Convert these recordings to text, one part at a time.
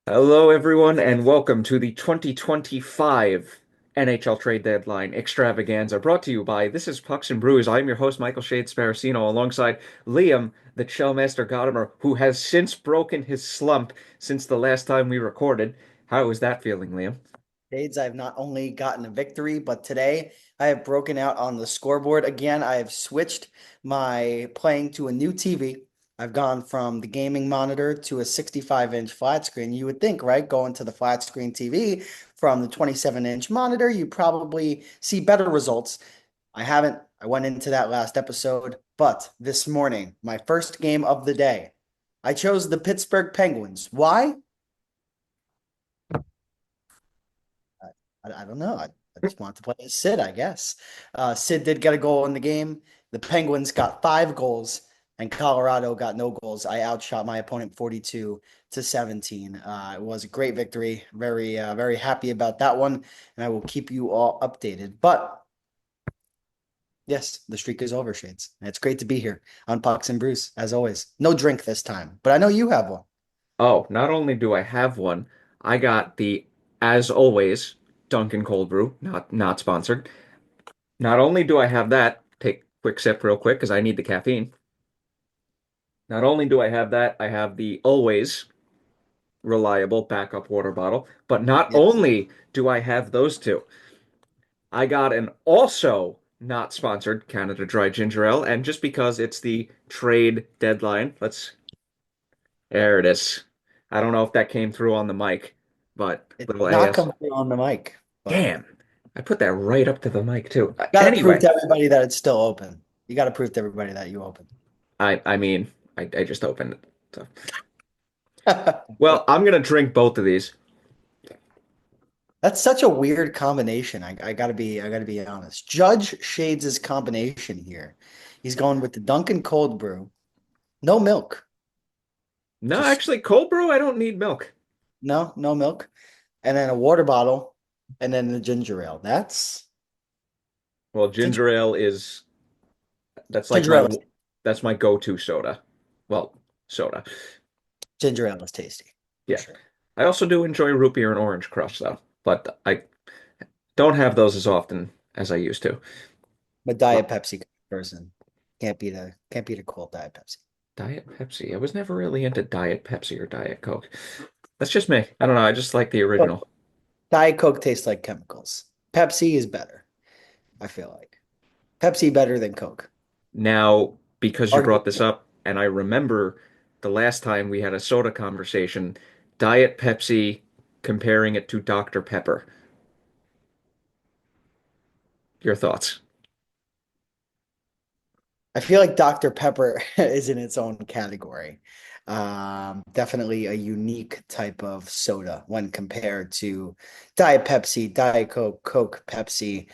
Hello, everyone, and welcome to the 2025 NHL Trade Deadline Extravaganza, brought to you by This is Pucks and Brews. I'm your host, Michael Shade Sparacino, alongside Liam, the Shellmaster Godimer, who has since broken his slump since the last time we recorded. How is that feeling, Liam? Shades, I've not only gotten a victory, but today I have broken out on the scoreboard again. I have switched my playing to a new TV. I've gone from the gaming monitor to a 65-inch flat screen. You would think, right? Going to the flat screen TV from the 27-inch monitor, you probably see better results. I haven't. I went into that last episode, but this morning, my first game of the day, I chose the Pittsburgh Penguins. Why? I don't know. I just want to play as Sid, I guess. Sid did get a goal in the game. The Penguins got 5 goals, and Colorado got no goals. I outshot my opponent 42-17. It was a great victory. Very happy about that one, and I will keep you all updated. But yes, the streak is over, Shades. And it's great to be here on Pucks and Brews, as always. No drink this time, but I know you have one. Oh, not only do I have one, I got the, as always, Dunkin' Cold Brew, not sponsored. Not only do I have that, take a quick sip real quick because I need the caffeine. Not only do I have that, I have the always reliable backup water bottle. But not Yes. only do I have those two, I got an also not sponsored Canada Dry Ginger Ale. And just because it's the trade deadline, there it is. I don't know if that came through on the mic, but It little did not AS. come through on the mic, but Damn, I put that right up to the mic too. got to prove Anyway, to everybody that it's still open. You got to prove to everybody that you open. I mean, I just opened it. So. Well, I'm gonna drink both of these. That's such a weird combination. I gotta be honest. Judge Shades' combination here. He's going with the Dunkin' cold brew, no milk, No, just actually, cold brew, I don't need milk. no milk, and then a water bottle, and then the ginger ale. That's Well, ginger ginger ale is that's like ginger ale. that's my go-to soda. Well, soda. Ginger ale is tasty for Yeah. sure. I also do enjoy root beer and orange crush though, but I don't have those as often as I used to. But Well, Diet Pepsi person can't beat a cold Diet Pepsi. Diet Pepsi. I was never really into Diet Pepsi or Diet Coke. That's just me. I don't know. I just like the Look, original. Diet Coke tastes like chemicals. Pepsi is better. I feel like Pepsi better than Coke. Now, because you brought this Arguably. up, and I remember the last time we had a soda conversation, Diet Pepsi comparing it to Dr. Pepper. Your thoughts? I feel like Dr. Pepper is in its own category. Definitely a unique type of soda when compared to Diet Pepsi, Diet Coke, Coke, Pepsi.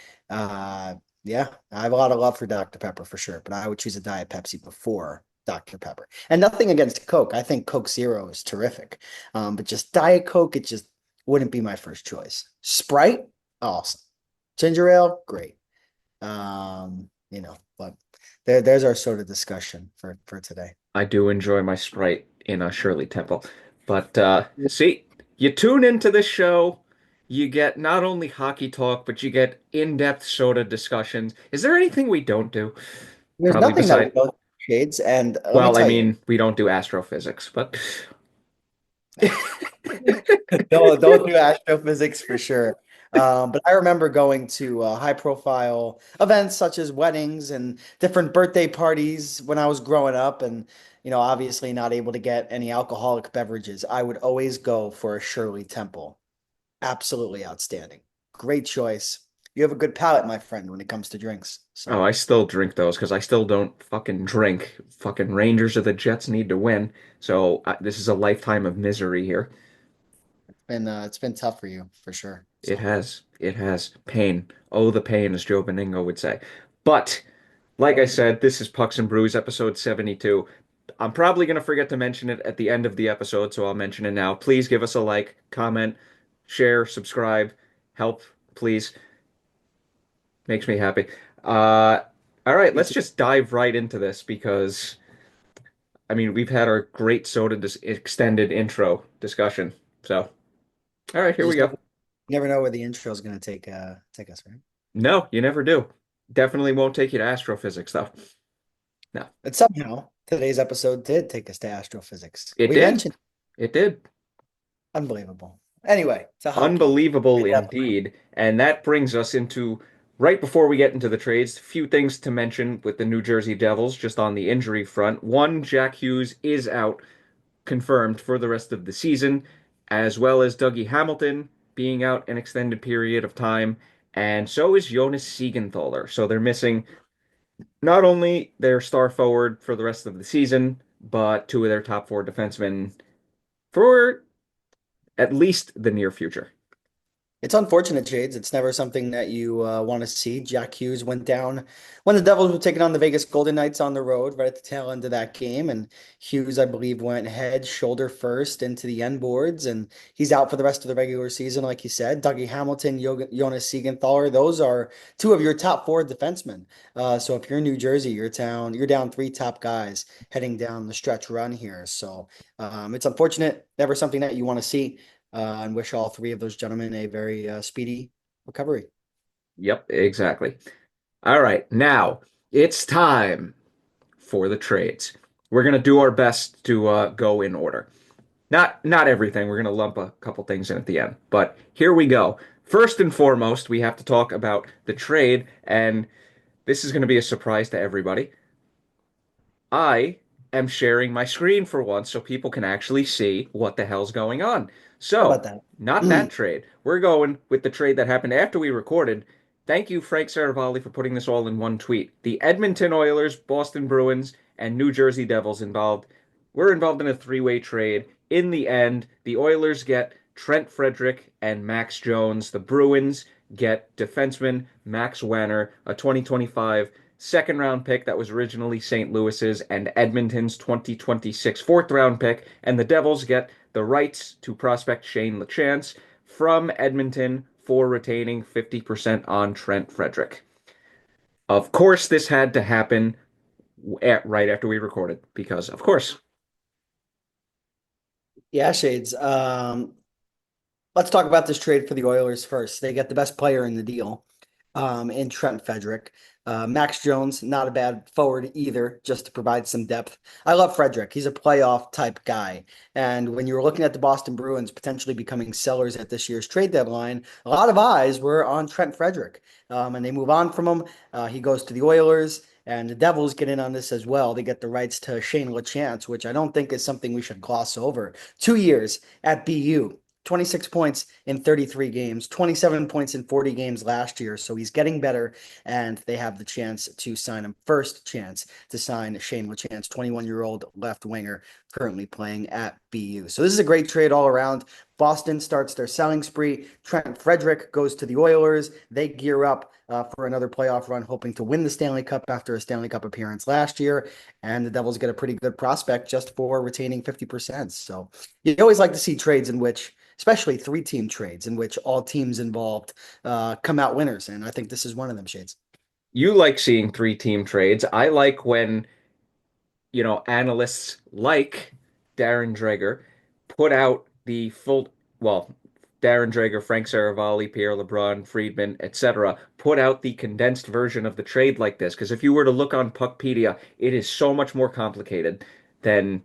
Yeah, I have a lot of love for Dr. Pepper for sure, but I would choose a Diet Pepsi before Dr. Pepper. And nothing against Coke. I think Coke Zero is terrific. But just Diet Coke, it just wouldn't be my first choice. Sprite, awesome. Ginger ale, great. But there's our sort of discussion for today. I do enjoy my Sprite in a Shirley Temple. But see, you tune into this show, you get not only hockey talk, but you get in-depth soda discussions. Is there anything we don't do? There's Probably nothing that we beside, don't shades, and let me well, I tell you, mean, we don't do astrophysics, but don't do astrophysics for sure. But I remember going to high profile events such as weddings and different birthday parties when I was growing up, and obviously not able to get any alcoholic beverages. I would always go for a Shirley Temple. Absolutely outstanding. Great choice. You have a good palate, my friend, when it comes to drinks. oh, So I still drink those because I still don't fucking drink. Fucking Rangers or the Jets need to win. So this is a lifetime of misery here. it's been tough for you for sure. It So has. It has pain. Oh, the pain, as Joe Beningo would say. But like I said, this is Pucks and Brews, episode 72. I'm probably going to forget to mention it at the end of the episode, so I'll mention it now. Please give us a like, comment, share, subscribe. Help, please. Makes me happy. Uh, all right, me let's too. just dive right into this because, I mean, we've had our great soda extended intro discussion. So, all right, You here we just go. never know where the intro is going to take us, right? No, you never do. Definitely won't take you to astrophysics, though. No, But somehow today's episode did take us to astrophysics. it We did. mentioned It did. unbelievable. Anyway, to hockey. Unbelievable Trade deadline. indeed. And that brings us into right before we get into the trades, a few things to mention with the New Jersey Devils just on the injury front. One, Jack Hughes is out, confirmed for the rest of the season, as well as Dougie Hamilton being out an extended period of time, and so is Jonas Siegenthaler. So they're missing not only their star forward for the rest of the season, but two of their top four defensemen for at least the near future. It's unfortunate, Shades. It's never something that you want to see. Jack Hughes went down when the Devils were taking on the Vegas Golden Knights on the road right at the tail end of that game. And Hughes, I believe, went head, shoulder first into the end boards. And he's out for the rest of the regular season, like you said. Dougie Hamilton, Jonas Siegenthaler, those are two of your top four defensemen. So if you're in New Jersey, you're down three top guys heading down the stretch run here. So it's unfortunate, never something that you want to see and wish all three of those gentlemen a very speedy recovery. Yep, exactly. All right, now it's time for the trades. We're gonna do our best to go in order. Not everything. We're gonna lump a couple things in at the end, but here we go. First and foremost, we have to talk about the trade, and this is going to be a surprise to everybody. I am sharing my screen for once so people can actually see what the hell's going on. How about So, that? not that trade. We're going with the trade that happened after we recorded. Thank you, Frank Saravalli, for putting this all in one tweet. The Edmonton Oilers, Boston Bruins, and New Jersey Devils involved. We're involved in a three-way trade. In the end, the Oilers get Trent Frederic and Max Jones. The Bruins get defenseman Max Wanner, a 2025 second round pick that was originally St. Louis's, and Edmonton's 2026 fourth round pick. And the Devils get the rights to prospect Shane LeChance from Edmonton for retaining 50% on Trent Frederic. Of course, this had to happen right after we recorded because, of course, Yeah, Shades. Let's talk about this trade for the Oilers first. They get the best player in the deal in Trent Frederic. Max Jones, not a bad forward either, just to provide some depth. I love Frederic. He's a playoff type guy. And when you were looking at the Boston Bruins potentially becoming sellers at this year's trade deadline, a lot of eyes were on Trent Frederic. And they move on from him. He goes to the Oilers. And the Devils get in on this as well. They get the rights to Shane LeChance, which I don't think is something we should gloss over. 2 years at BU. 26 points in 33 games, 27 points in 40 games last year. So he's getting better, and they have the chance to sign him. First chance to sign Shane LeChance, 21-year-old left winger currently playing at BU. So this is a great trade all around. Boston starts their selling spree. Trent Frederic goes to the Oilers. They gear up for another playoff run, hoping to win the Stanley Cup after a Stanley Cup appearance last year. And the Devils get a pretty good prospect just for retaining 50%. So you always like to see trades in which especially three-team trades in which all teams involved come out winners. And I think this is one of them, Shades. you like seeing three-team trades. I like when analysts like Darren Dreger put out the full, well, Darren Dreger, Frank Saravalli, Pierre LeBrun, Friedman, etc., put out the condensed version of the trade like this. Because if you were to look on Puckpedia, it is so much more complicated than,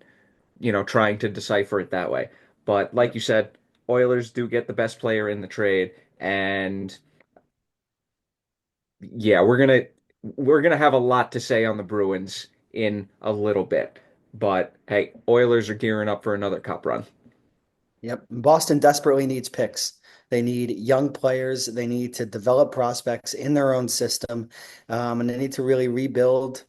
trying to decipher it that way. But like Yep. you said, Oilers do get the best player in the trade, and yeah, we're gonna have a lot to say on the Bruins in a little bit. But hey, Oilers are gearing up for another cup run. Yep. Boston desperately needs picks. They need young players. They need to develop prospects in their own system. And they need to really rebuild,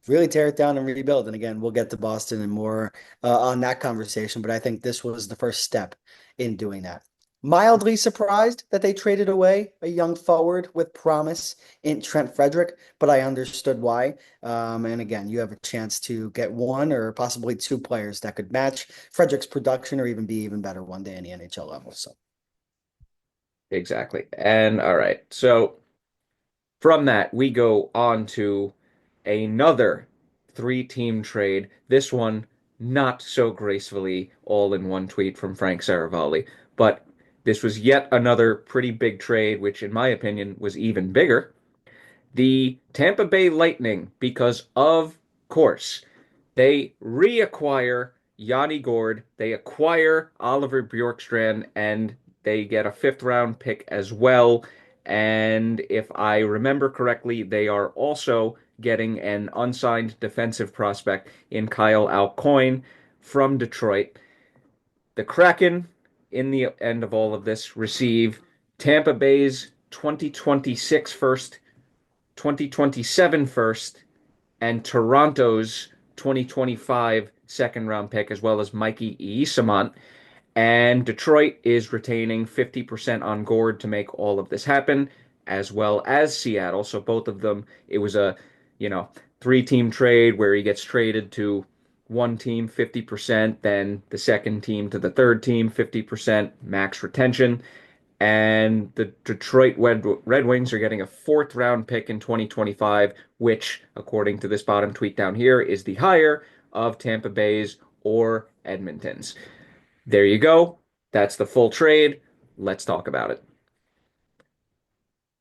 really tear it down and rebuild. And again, we'll get to Boston and more on that conversation. But I think this was the first step in doing that. Mildly surprised that they traded away a young forward with promise in Trent Frederic, but I understood why. And again, you have a chance to get one or possibly two players that could match Frederic's production or even be even better one day in the NHL level. So Exactly. And all right, so from that we go on to another three-team trade. This one not so gracefully all in one tweet from Frank Saravalli. But this was yet another pretty big trade, which in my opinion was even bigger. The Tampa Bay Lightning, because of course, they reacquire Yanni Gourde, they acquire Oliver Bjorkstrand, and they get a fifth round pick as well. And if I remember correctly, they are also getting an unsigned defensive prospect in Kyle Alcoin from Detroit. The Kraken, in the end of all of this, receive Tampa Bay's 2026 first, 2027 first, and Toronto's 2025 second round pick, as well as Mikey Eyssimont. And Detroit is retaining 50% on Gourde to make all of this happen, as well as Seattle. So both of them, it was a, you know, three-team trade where he gets traded to one team 50%, then the second team to the third team 50% max retention. And the Detroit Red Wings are getting a fourth round pick in 2025, which, according to this bottom tweet down here, is the higher of Tampa Bay's or Edmonton's. There you go. That's the full trade. Let's talk about it.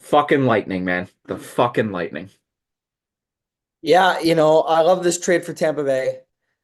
Fucking Lightning, man. The fucking Lightning. Yeah, I love this trade for Tampa Bay.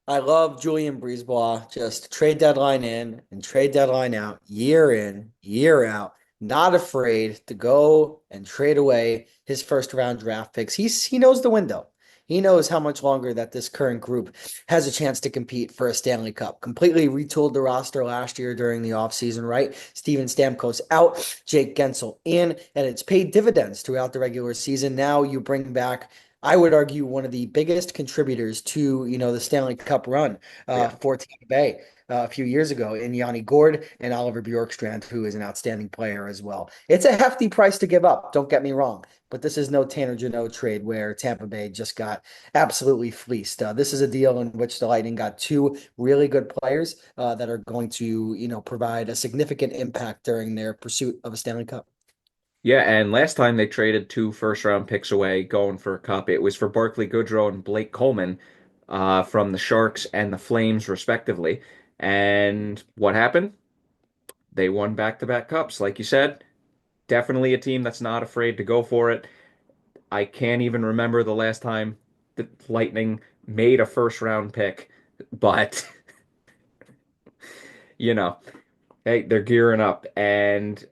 I love Julian Brisebois, just trade deadline in and trade deadline out, year in, year out, not afraid to go and trade away his first round draft picks. He knows the window. He knows how much longer that this current group has a chance to compete for a Stanley Cup. Completely retooled the roster last year during the offseason, right? Steven Stamkos out, Jake Gensel in, and it's paid dividends throughout the regular season. Now you bring back, I would argue, one of the biggest contributors to, the Stanley Cup run Yeah. for Tampa Bay a few years ago in Yanni Gourde and Oliver Bjorkstrand, who is an outstanding player as well. It's a hefty price to give up, don't get me wrong, but this is no Tanner Jeannot trade where Tampa Bay just got absolutely fleeced. This is a deal in which the Lightning got two really good players that are going to, provide a significant impact during their pursuit of a Stanley Cup. Yeah, and last time they traded two first round picks away going for a cup. It was for Barclay Goodrow and Blake Coleman from the Sharks and the Flames, respectively. And what happened? They won back-to-back cups. Like you said, definitely a team that's not afraid to go for it. I can't even remember the last time the Lightning made a first round pick, but you know, hey, they're gearing up. And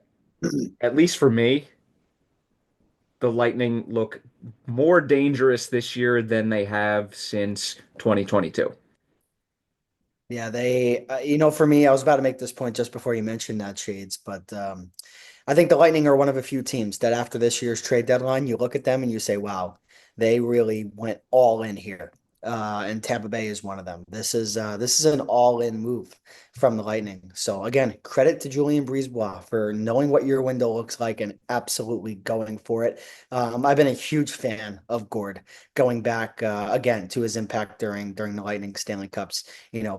at least for me, the Lightning look more dangerous this year than they have since 2022. Yeah, for me, I was about to make this point just before you mentioned that, Shades, but I think the Lightning are one of a few teams that after this year's trade deadline, you look at them and you say, wow, they really went all in here. And Tampa Bay is one of them. This is an all-in move from the Lightning. So again, credit to Julien Brisebois for knowing what your window looks like and absolutely going for it. I've been a huge fan of Gourde going back again to his impact during the Lightning Stanley Cups,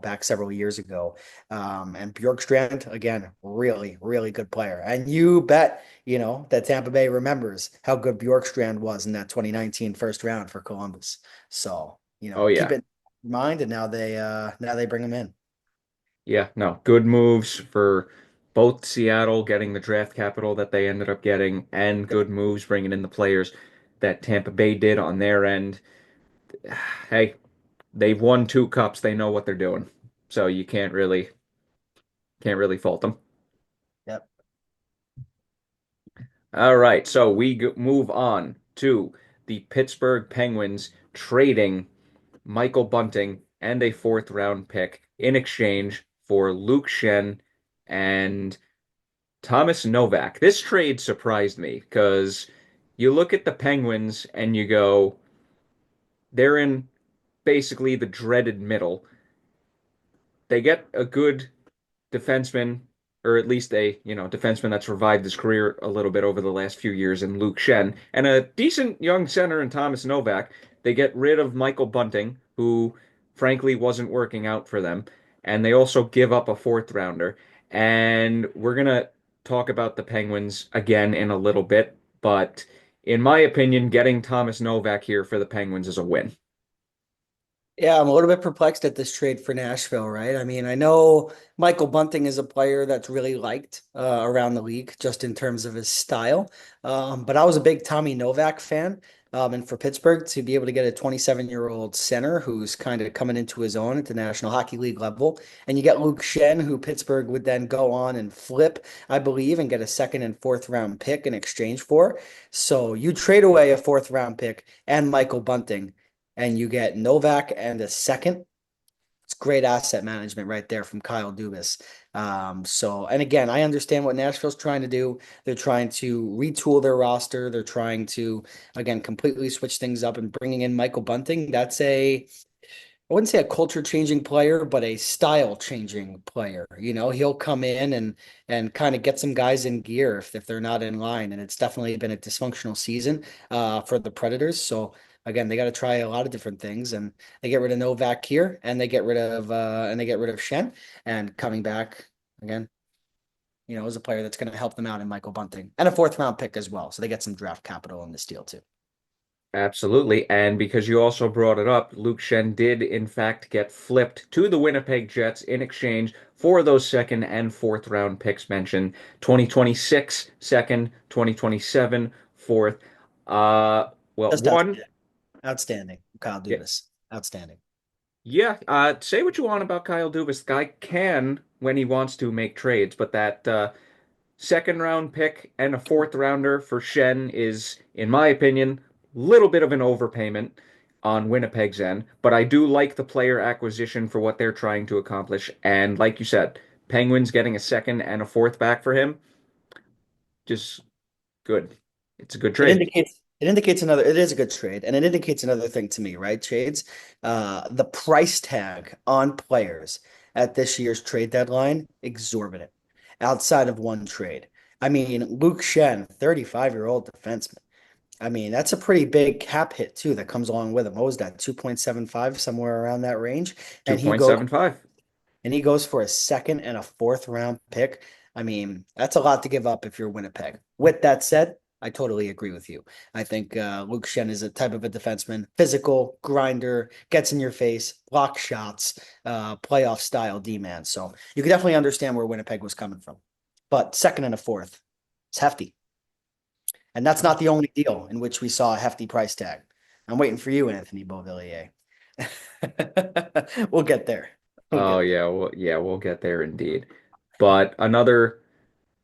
back several years ago. And Bjorkstrand, again, really, really good player. And you bet, that Tampa Bay remembers how good Bjorkstrand was in that 2019 first round for Columbus. So, Oh keep yeah. it in mind, and now they bring him in. Yeah, no, good moves for both Seattle getting the draft capital that they ended up getting and good moves bringing in the players that Tampa Bay did on their end. Hey, they've won two cups. They know what they're doing. So you can't really fault them. Yep. All right, so we move on to the Pittsburgh Penguins trading Michael Bunting and a fourth round pick in exchange for Luke Schenn and Thomas Novak. This trade surprised me because you look at the Penguins and you go, they're in basically the dreaded middle. They get a good defenseman, or at least a, defenseman that's revived his career a little bit over the last few years in Luke Schenn, and a decent young center in Thomas Novak. They get rid of Michael Bunting, who frankly wasn't working out for them, and they also give up a fourth rounder. And we're gonna talk about the Penguins again in a little bit, but in my opinion, getting Thomas Novak here for the Penguins is a win. Yeah, I'm a little bit perplexed at this trade for Nashville, right? I mean, I know Michael Bunting is a player that's really liked around the league just in terms of his style. But I was a big Tommy Novak fan. And for Pittsburgh to be able to get a 27-year-old center who's kind of coming into his own at the National Hockey League level, and you get Luke Schenn, who Pittsburgh would then go on and flip, I believe, and get a second and fourth round pick in exchange for. So you trade away a fourth round pick and Michael Bunting and you get Novak and a second. It's great asset management right there from Kyle Dubas. And again, I understand what Nashville's trying to do. They're trying to retool their roster. They're trying to, again, completely switch things up and bringing in Michael Bunting. I wouldn't say a culture changing player, but a style changing player. You know, he'll come in and kind of get some guys in gear if they're not in line. And it's definitely been a dysfunctional season for the Predators. So again, they got to try a lot of different things, and they get rid of Novak here, and they get rid of Schenn, and coming back again. You know, is a player that's going to help them out in Michael Bunting and a fourth round pick as well. So they get some draft capital in this deal too. Absolutely. And because you also brought it up, Luke Schenn did in fact get flipped to the Winnipeg Jets in exchange for those second and fourth round picks mentioned. 2026 second, 2027 fourth. Well, Just one, outstanding. Kyle yeah, Dubas, outstanding. yeah, say what you want about Kyle Dubas. The guy can, when he wants to, make trades, but that second round pick and a fourth rounder for Schenn is, in my opinion, a little bit of an overpayment on Winnipeg's end. But I do like the player acquisition for what they're trying to accomplish. And like you said, Penguins getting a second and a fourth back for him, just good. It's a good It trade. indicates it indicates another it is a good trade, and it indicates another thing to me, right? Trades, the price tag on players at this year's trade deadline, exorbitant. Outside of one trade. I mean, Luke Schenn, 35-year-old defenseman. I mean, that's a pretty big cap hit too that comes along with him. What was that? 2.75, somewhere around that range. And he goes 2.75. and he goes for a second and a fourth round pick. I mean, that's a lot to give up if you're Winnipeg. With that said, I totally agree with you. I think Luke Schenn is a type of a defenseman, physical, grinder, gets in your face, block shots, playoff style D man. So you can definitely understand where Winnipeg was coming from. But second and a fourth, it's hefty. And that's not the only deal in which we saw a hefty price tag. I'm waiting for you, Anthony Beauvillier. We'll get there. We'll Oh get there. yeah, we'll get there indeed. But another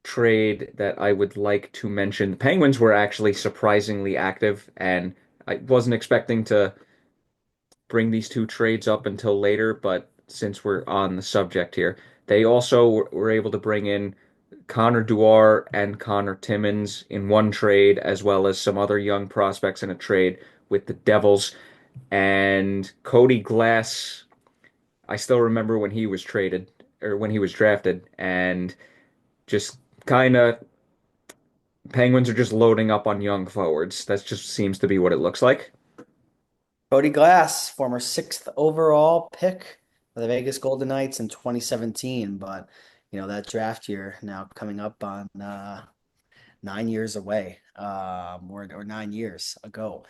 trade that I would like to mention, the Penguins were actually surprisingly active, and I wasn't expecting to bring these two trades up until later, but since we're on the subject here, they also were able to bring in Connor Dewar and Connor Timmins in one trade, as well as some other young prospects in a trade with the Devils. And Cody Glass, I still remember when he was traded or when he was drafted, and just kind of Penguins are just loading up on young forwards. That just seems to be what it looks like. Cody Glass, former sixth overall pick for the Vegas Golden Knights in 2017. But, you know, that draft year now coming up on 9 years away, or 9 years ago.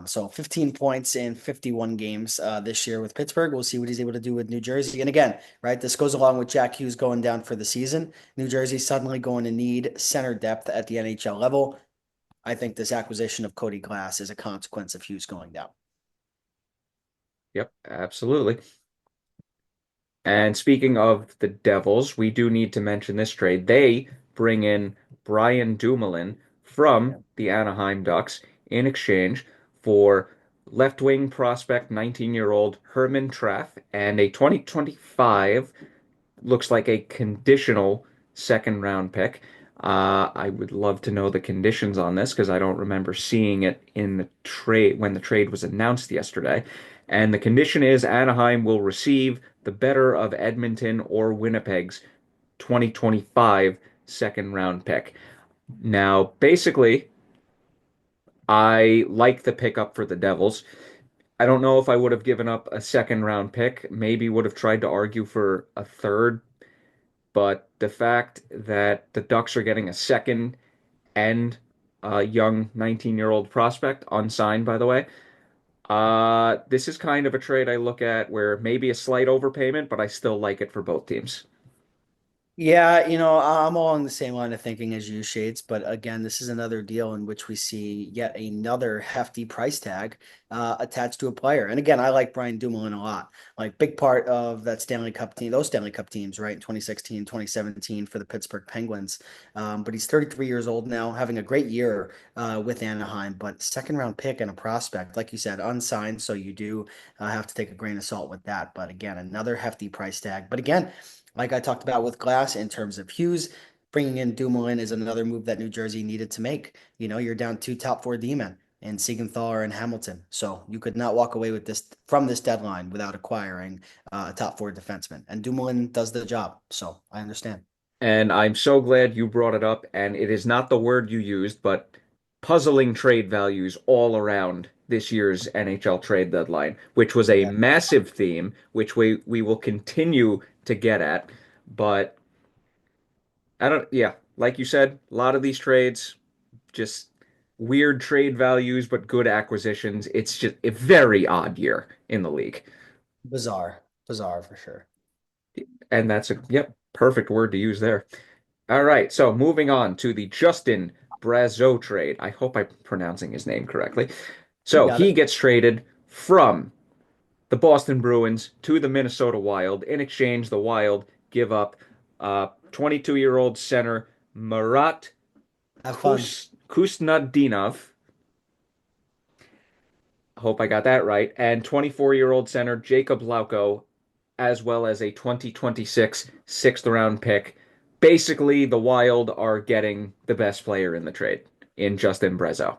So 15 points in 51 games this year with Pittsburgh. We'll see what he's able to do with New Jersey. And again, right, this goes along with Jack Hughes going down for the season. New Jersey suddenly going to need center depth at the NHL level. I think this acquisition of Cody Glass is a consequence of Hughes going down. Yep, absolutely. And speaking of the Devils, we do need to mention this trade. They bring in Brian Dumoulin from Yeah. the Anaheim Ducks in exchange for left wing prospect 19-year-old Herman Traff and a 2025 looks like a conditional second round pick. I would love to know the conditions on this because I don't remember seeing it in the trade when the trade was announced yesterday. And the condition is Anaheim will receive the better of Edmonton or Winnipeg's 2025 second round pick. Now, basically, I like the pickup for the Devils. I don't know if I would have given up a second round pick, maybe would have tried to argue for a third, but the fact that the Ducks are getting a second and a young 19-year-old prospect, unsigned, by the way, This is kind of a trade I look at where maybe a slight overpayment, but I still like it for both teams. Yeah, I'm along the same line of thinking as you, Shades. But again, this is another deal in which we see yet another hefty price tag attached to a player. And again, I like Brian Dumoulin a lot. Like big part of that Stanley Cup team, those Stanley Cup teams, right? In 2016, 2017 for the Pittsburgh Penguins. But he's 33 years old now, having a great year with Anaheim. But second round pick and a prospect, like you said, unsigned. So you do have to take a grain of salt with that. But again, another hefty price tag. But again, like I talked about with Glass in terms of Hughes, bringing in Dumoulin is another move that New Jersey needed to make. You're down two top four D-men in Siegenthaler and Hamilton. So you could not walk away with this from this deadline without acquiring a top four defenseman. And Dumoulin does the job. So I understand. And I'm so glad you brought it up. And it is not the word you used, but puzzling trade values all around this year's NHL trade deadline, which was a Yeah, massive theme, which we will continue to get at. But I don't, yeah, like you said, a lot of these trades, just weird trade values, but good acquisitions. It's just a very odd year in the league. bizarre. Bizarre for sure. And that's a, yep, perfect word to use there. All right, so moving on to the Justin Brazeau trade. I hope I'm pronouncing his name correctly. You So got he it. gets traded from the Boston Bruins to the Minnesota Wild. In exchange, the Wild give up 22-year-old center Marat Have fun. Kusnadinov. Hope I got that right. And 24-year-old center Jacob Lauko, as well as a 2026 sixth round pick. Basically, the Wild are getting the best player in the trade in Justin Brazeau.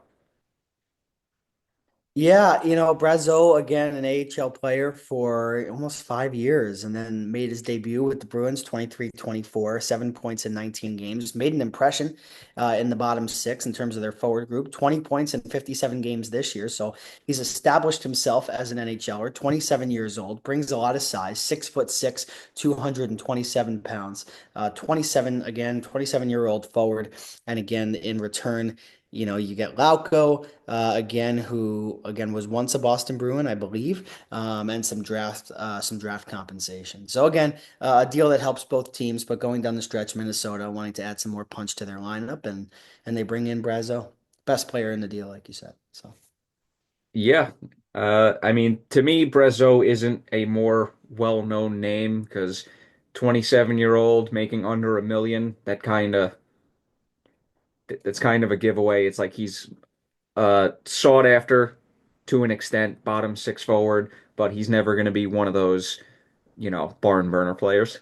Yeah, Brazeau again, an AHL player for almost 5 years, and then made his debut with the Bruins 23-24, 7 points in 19 games. Made an impression in the bottom six in terms of their forward group, 20 points in 57 games this year. So he's established himself as an NHLer, 27 years old, brings a lot of size, 6'6", 227 pounds, 27-year-old forward. And again, in return, you get Lauko again, who again was once a Boston Bruin, I believe, and some draft compensation. So again, a deal that helps both teams. But going down the stretch, Minnesota wanting to add some more punch to their lineup, and they bring in Brazeau, best player in the deal, like you said. So Yeah. I mean, to me, Brazeau isn't a more well-known name because 27-year-old making under a million, that's kind of a giveaway. It's like he's sought after to an extent, bottom six forward, but he's never going to be one of those, barn burner players.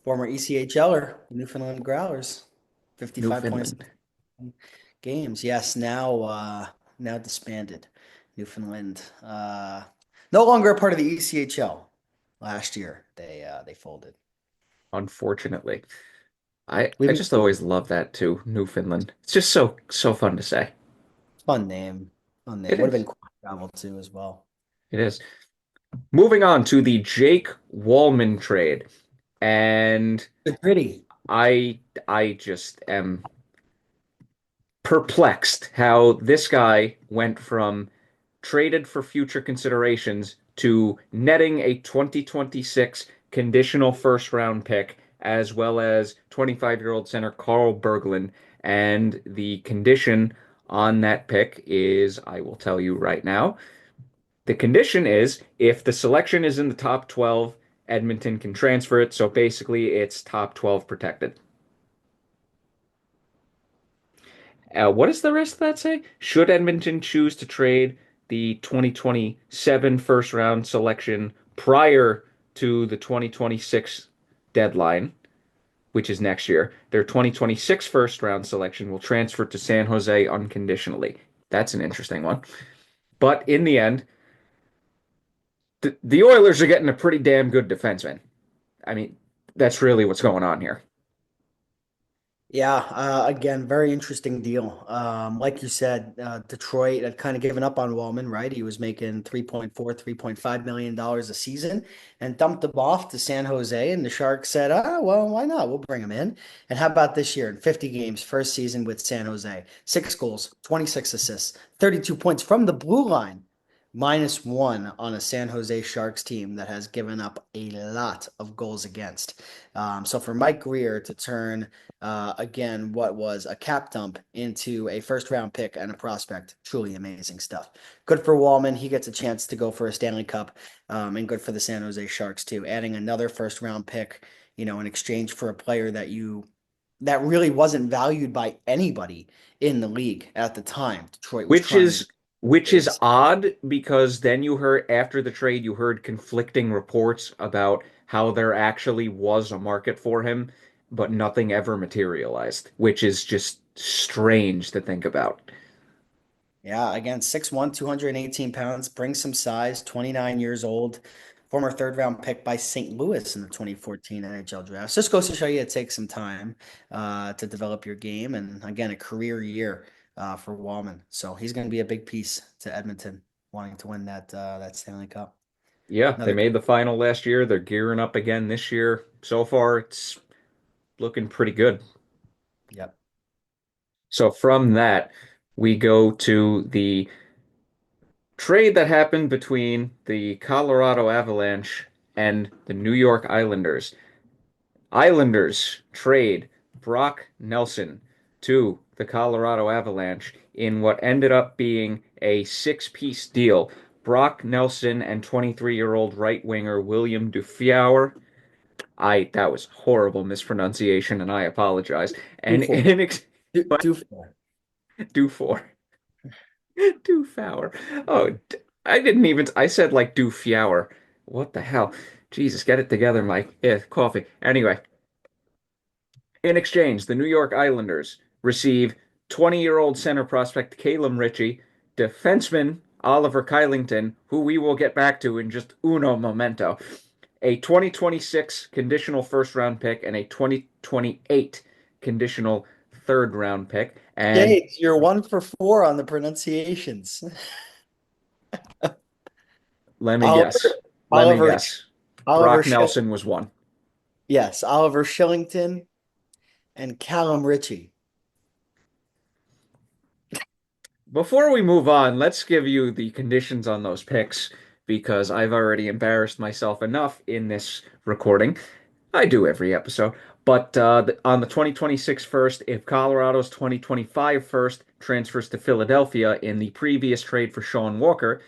former ECHLer, Newfoundland Growlers, 55 points Newfoundland. in games. Yes, now disbanded. Newfoundland, no longer a part of the ECHL. Last year, they folded. Unfortunately. I We've just always love that too, Newfoundland. It's just so fun to say. Fun name. Fun It name. Would have been is. cool to travel too as well. It is. Moving on to the Jake Walman trade. And Good pretty. I just am perplexed how this guy went from traded for future considerations to netting a 2026 conditional first round pick, as well as 25-year-old center Carl Berglund. And the condition on that pick is, I will tell you right now, the condition is if the selection is in the top 12, Edmonton can transfer it. So basically, it's top 12 protected. What does the rest of that say? Should Edmonton choose to trade the 2027 first round selection prior to the 2026 deadline, which is next year, their 2026 first round selection will transfer to San Jose unconditionally. That's an interesting one. But in the end, the Oilers are getting a pretty damn good defenseman. I mean, that's really what's going on here. Yeah, again, very interesting deal. Like you said, Detroit had kind of given up on Wallman, right? He was making 3.5 million dollars a season and dumped him off to San Jose. And the Sharks said, well, why not? We'll bring him in. And how about this year in 50 games, first season with San Jose, 6 goals, 26 assists, 32 points from the blue line. -1 on a San Jose Sharks team that has given up a lot of goals against. So for Mike Greer to turn again what was a cap dump into a first round pick and a prospect, truly amazing stuff. Good for Walman. He gets a chance to go for a Stanley Cup, and good for the San Jose Sharks too. Adding another first round pick, in exchange for a player that really wasn't valued by anybody in the league at the time. Detroit was Which trying to is which is raise. odd because then you heard after the trade, you heard conflicting reports about how there actually was a market for him, but nothing ever materialized, which is just strange to think about. Yeah, again, 6'1", 218 pounds, brings some size, 29 years old, former third round pick by St. Louis in the 2014 NHL draft. Just goes to show you it takes some time to develop your game. And again, a career year for Walman. So he's going to be a big piece to Edmonton wanting to win that Stanley Cup. Yeah, they Another, made the final last year. They're gearing up again this year. So far, it's looking pretty good. yep. So from that, we go to the trade that happened between the Colorado Avalanche and the New York Islanders. Islanders trade Brock Nelson to the Colorado Avalanche in what ended up being a six-piece deal. Brock Nelson and 23-year-old right winger William Dufauer. That was horrible mispronunciation, and I apologize. And Dufour. in Dufour. Dufour. Dufauer. Oh, I didn't even. I said like Dufauer. What the hell? Jesus, get it together, Mike. Yeah, coffee. Anyway, in exchange, the New York Islanders receive 20-year-old center prospect Calum Ritchie, defenseman Oliver Kylington, who we will get back to in just uno momento, a 2026 conditional first round pick, and a 2028 conditional third round pick. And Jake, you're 1 for 4 on the pronunciations. let me guess. Oliver, Let me Oliver, guess. Oliver, Brock Nelson was one. yes, Oliver Shillington and Callum Ritchie. Before we move on, let's give you the conditions on those picks because I've already embarrassed myself enough in this recording. I do every episode. But on the 2026 first, if Colorado's 2025 first transfers to Philadelphia in the previous trade for Sean Walker,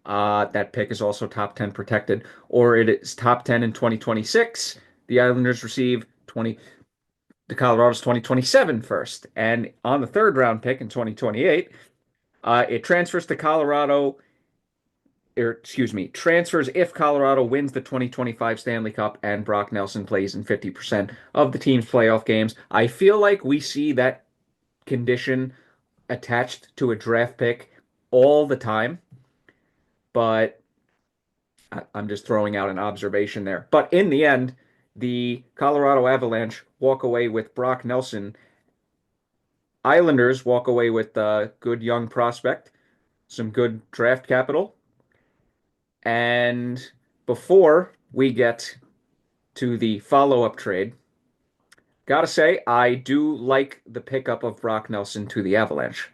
that pick is also top 10 protected, or it is top 10 in 2026, the Islanders receive the Colorado's 2027 first. And on the third round pick in 2028, it transfers to Colorado, or excuse me, transfers if Colorado wins the 2025 Stanley Cup and Brock Nelson plays in 50% of the team's playoff games. I feel like we see that condition attached to a draft pick all the time, but I'm just throwing out an observation there. But in the end, the Colorado Avalanche walk away with Brock Nelson. Islanders walk away with a good young prospect, some good draft capital, and before we get to the follow-up trade, gotta say, I do like the pickup of Brock Nelson to the Avalanche.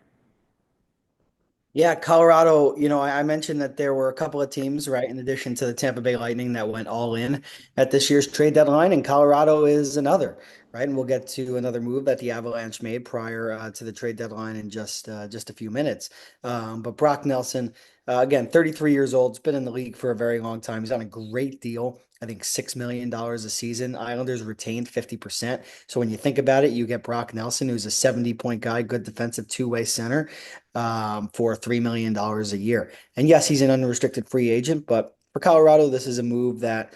Yeah, Colorado, I mentioned that there were a couple of teams, right, in addition to the Tampa Bay Lightning that went all in at this year's trade deadline, and Colorado is another, right? And we'll get to another move that the Avalanche made prior to the trade deadline in just a few minutes. But Brock Nelson, again, 33 years old, has been in the league for a very long time. He's on a great deal. I think $6 million a season. Islanders retained 50%. So when you think about it, you get Brock Nelson, who's a 70-point guy, good defensive two-way center for $3 million a year. And yes, he's an unrestricted free agent, but for Colorado, this is a move that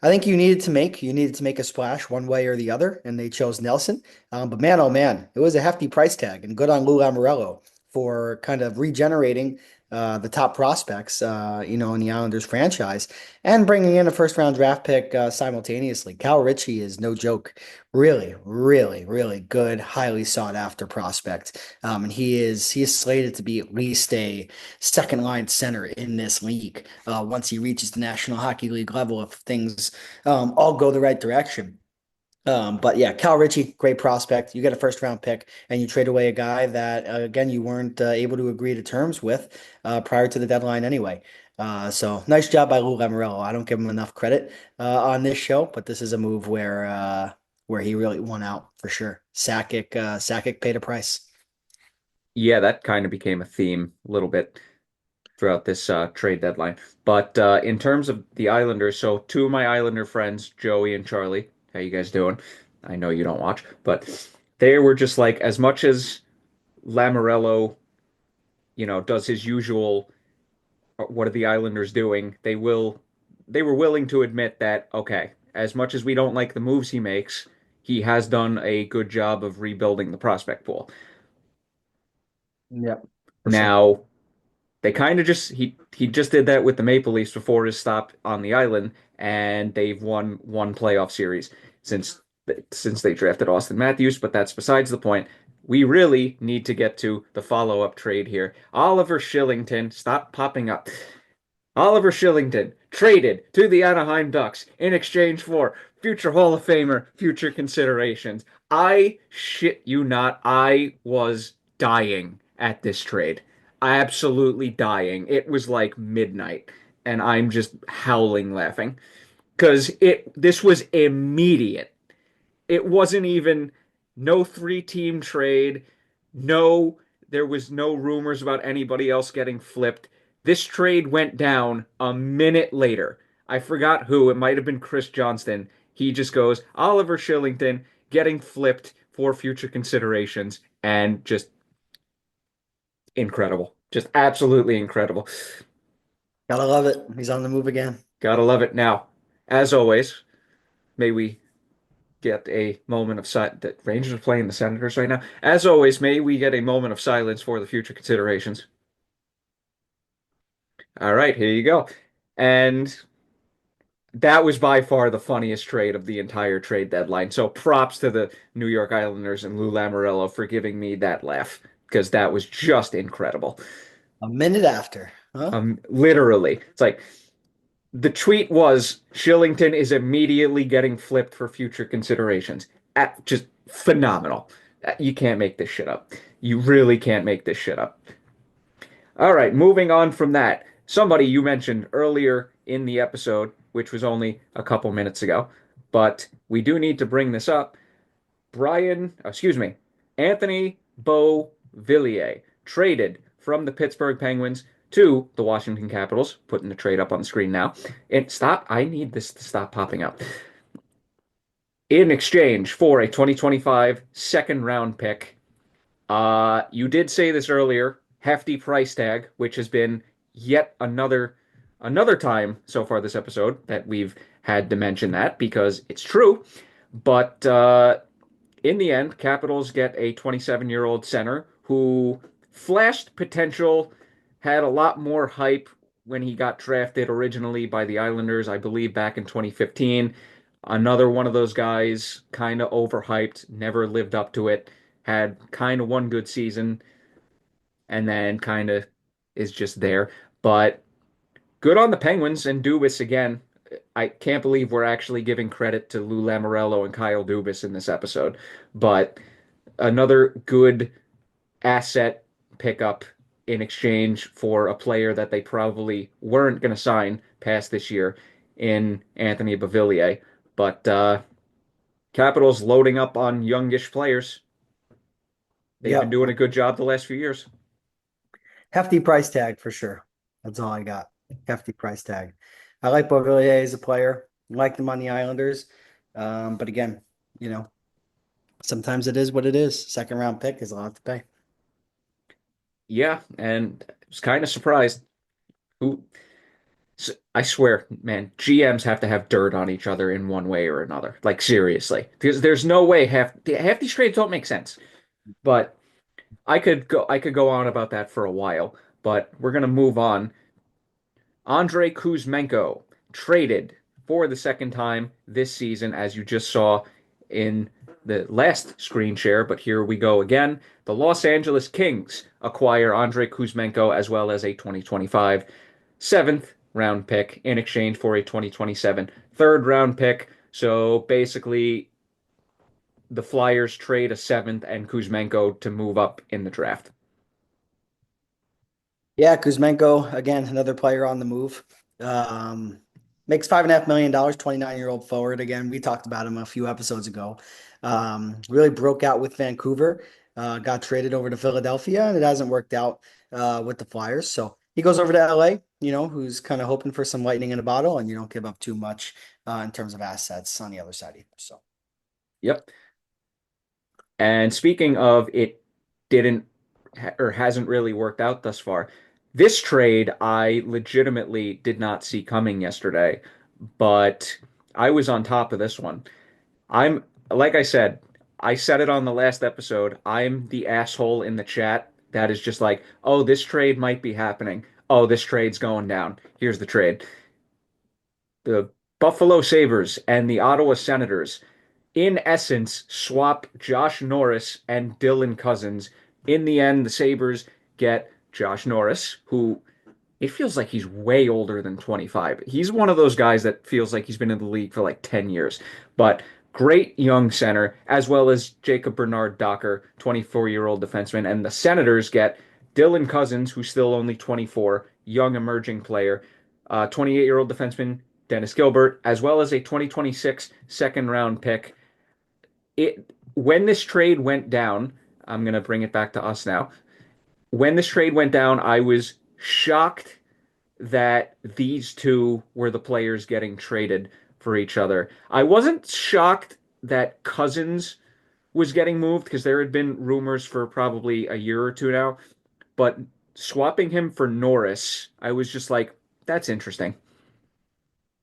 I think you needed to make. You needed to make a splash one way or the other, and they chose Nelson. But man, oh man, it was a hefty price tag, and good on Lou Lamoriello for kind of regenerating the top prospects, in the Islanders franchise and bringing in a first round draft pick simultaneously. Cal Ritchie is no joke. Really, really, really good, highly sought after prospect. And he is slated to be at least a second line center in this league once he reaches the National Hockey League level if things all go the right direction. But yeah, Cal Ritchie, great prospect. You get a first round pick and you trade away a guy that, again, you weren't able to agree to terms with prior to the deadline anyway. So nice job by Lou Lamoriello. I don't give him enough credit on this show, but this is a move where he really won out for sure. Sakic paid a price. Yeah, that kind of became a theme a little bit throughout this trade deadline. But in terms of the Islanders, so two of my Islander friends, Joey and Charlie, how you guys doing? I know you don't watch, but they were just like, as much as Lamorello, does his usual, what are the Islanders doing? They were willing to admit that, okay, as much as we don't like the moves he makes, he has done a good job of rebuilding the prospect pool. Yep, for sure. Now, they kind of just he just did that with the Maple Leafs before his stop on the island, and they've won one playoff series since since they drafted Austin Matthews, but that's besides the point. We really need to get to the follow-up trade here. Oliver Shillington, stop popping up. Oliver Shillington traded to the Anaheim Ducks in exchange for future Hall of Famer, future considerations. I shit you not, I was dying at this trade. Absolutely dying. It was like midnight, and I'm just howling laughing because it this was immediate. It wasn't even no three-team trade. No, there was no rumors about anybody else getting flipped. This trade went down a minute later. I forgot who. It might have been Chris Johnston. He just goes, Oliver Shillington getting flipped for future considerations, and just incredible. Just absolutely incredible. Gotta love it. He's on the move again. Gotta love it. Now, as always, may we get a moment of silence. The Rangers are playing the Senators right now. As always, may we get a moment of silence for the future considerations. All right, here you go. And that was by far the funniest trade of the entire trade deadline. So props to the New York Islanders and Lou Lamoriello for giving me that laugh because that was just incredible. A minute after, huh? Literally, it's like the tweet was Shillington is immediately getting flipped for future considerations. Just phenomenal. You can't make this shit up. You really can't make this shit up. All right, moving on from that. Somebody you mentioned earlier in the episode, which was only a couple minutes ago, but we do need to bring this up. Anthony Beauvillier traded from the Pittsburgh Penguins to the Washington Capitals, putting the trade up on the screen now. And stop, I need this to stop popping up. In exchange for a 2025 second round pick. You did say this earlier, hefty price tag, which has been yet another time so far this episode that we've had to mention that because it's true. But in the end, Capitals get a 27-year-old center who flashed potential, had a lot more hype when he got drafted originally by the Islanders, I believe back in 2015. Another one of those guys, kind of overhyped, never lived up to it, had kind of one good season, and then kind of is just there. But good on the Penguins and Dubas again. I can't believe we're actually giving credit to Lou Lamoriello and Kyle Dubas in this episode, but another good asset pickup in exchange for a player that they probably weren't going to sign past this year in Anthony Beauvillier. But Capitals loading up on youngish players. They've been Yep. doing a good job the last few years. Hefty price tag for sure. That's all I got. Hefty price tag. I like Beauvillier as a player. I like him on the Islanders. But again, you know, sometimes it is what it is. Second round pick is a lot to pay. Yeah, and I was kind of surprised. Who I swear, man, GMs have to have dirt on each other in one way or another. Like seriously, because there's no way half these trades don't make sense. But I could go on about that for a while. But we're gonna move on. Andrei Kuzmenko traded for the second time this season, as you just saw in the last screen share. But here we go again. The Los Angeles Kings acquire Andrei Kuzmenko as well as a 2025 seventh round pick in exchange for a 2027 third round pick. So basically, the Flyers trade a seventh and Kuzmenko to move up in the draft. Yeah, Kuzmenko, again, another player on the move. Um, Makes $5.5 million, 29-year-old forward. Again, we talked about him a few episodes ago. Really broke out with Vancouver, got traded over to Philadelphia, and it hasn't worked out with the Flyers. So he goes over to LA, who's kind of hoping for some lightning in a bottle, and you don't give up too much in terms of assets on the other side either. So Yep. And speaking of it didn't or hasn't really worked out thus far, this trade I legitimately did not see coming yesterday, but I was on top of this one. I'm like I said it on the last episode. I'm the asshole in the chat that is just like, oh, this trade might be happening. Oh, this trade's going down. Here's the trade. The Buffalo Sabres and the Ottawa Senators, in essence, swap Josh Norris and Dylan Cozens. In the end, the Sabres get Josh Norris, who it feels like he's way older than 25. He's one of those guys that feels like he's been in the league for like 10 years. But great young center, as well as Jacob Bernard Docker, 24-year-old defenseman. And the Senators get Dylan Cozens, who's still only 24, young emerging player, 28-year-old defenseman Dennis Gilbert, as well as a 2026 second round pick. When this trade went down, I'm going to bring it back to us now. When this trade went down, I was shocked that these two were the players getting traded for each other. I wasn't shocked that Cozens was getting moved because there had been rumors for probably a year or two now, but swapping him for Norris, I was just like, that's interesting.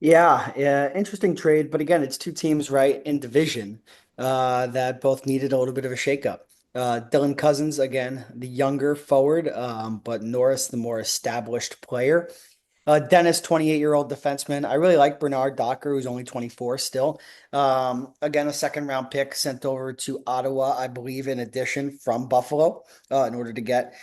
yeah, yeah, interesting trade. But again, it's two teams right in division that both needed a little bit of a shakeup. Dylan Cousins, again, the younger forward, but Norris, the more established player. Dennis, 28-year-old defenseman. I really like Bernard Docker, who's only 24 still. Again, a second round pick sent over to Ottawa, I believe, in addition from Buffalo, in order to get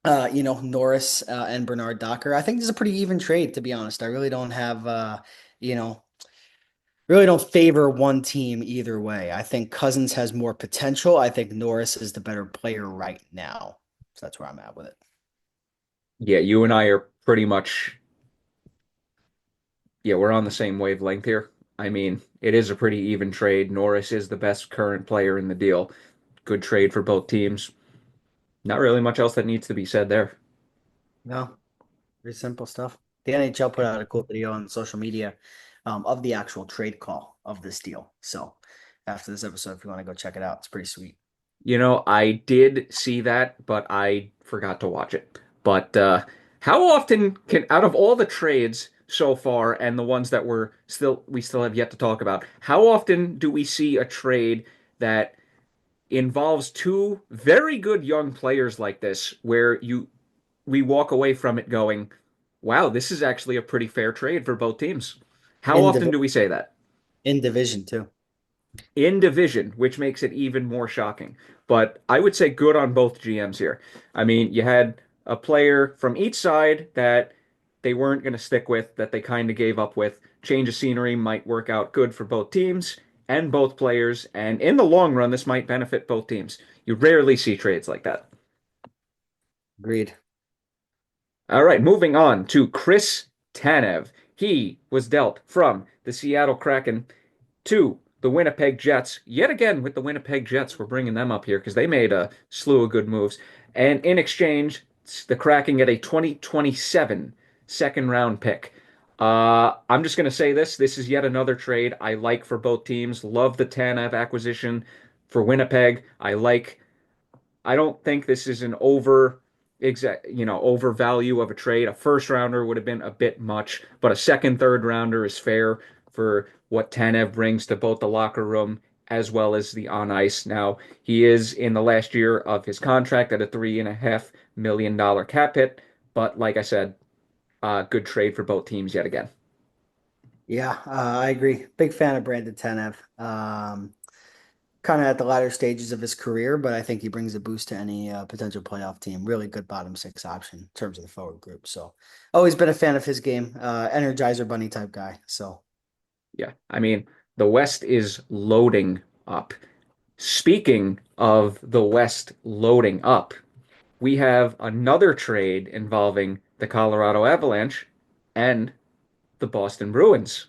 Norris and Bernard Docker. I think this is a pretty even trade, to be honest. I really don't have you know, really don't favor one team either way. I think Cousins has more potential. I think Norris is the better player right now. So that's where I'm at with it. Yeah, you and I are pretty much, yeah, we're on the same wavelength here. I mean, it is a pretty even trade. Norris is the best current player in the deal. Good trade for both teams. Not really much else that needs to be said there. No, very simple stuff. The NHL put out a cool video on social media of the actual trade call of this deal. So after this episode, if you want to go check it out, it's pretty sweet. I did see that, but I forgot to watch it. But how often out of all the trades so far and the ones that we still have yet to talk about, how often do we see a trade that involves two very good young players like this, where we walk away from it going, wow, this is actually a pretty fair trade for both teams. How In often divi do we say that? in division too. In division, which makes it even more shocking. But I would say good on both GMs here. I mean, you had a player from each side that they weren't going to stick with, that they kind of gave up with. Change of scenery might work out good for both teams and both players. And in the long run, this might benefit both teams. You rarely see trades like that. Agreed. All right, moving on to Chris Tanev. He was dealt from the Seattle Kraken to the Winnipeg Jets. Yet again, with the Winnipeg Jets, we're bringing them up here because they made a slew of good moves. And in exchange, the Kraken get a 2027 second round pick. I'm just going to say this. This is yet another trade I like for both teams. Love the Tanev acquisition for Winnipeg. I don't think this is an overvalue of a trade. A first rounder would have been a bit much, but a second, third rounder is fair for what Tanev brings to both the locker room as well as the on ice. Now, he is in the last year of his contract at a $3.5 million cap hit, but like I said, good trade for both teams yet again. Yeah, I agree. Big fan of Brandon Tanev. Kind of at the latter stages of his career, but I think he brings a boost to any potential playoff team. Really good bottom six option in terms of the forward group. So, always been a fan of his game. Energizer bunny type guy. So, Yeah, I mean, the West is loading up. Speaking of the West loading up, we have another trade involving the Colorado Avalanche and the Boston Bruins.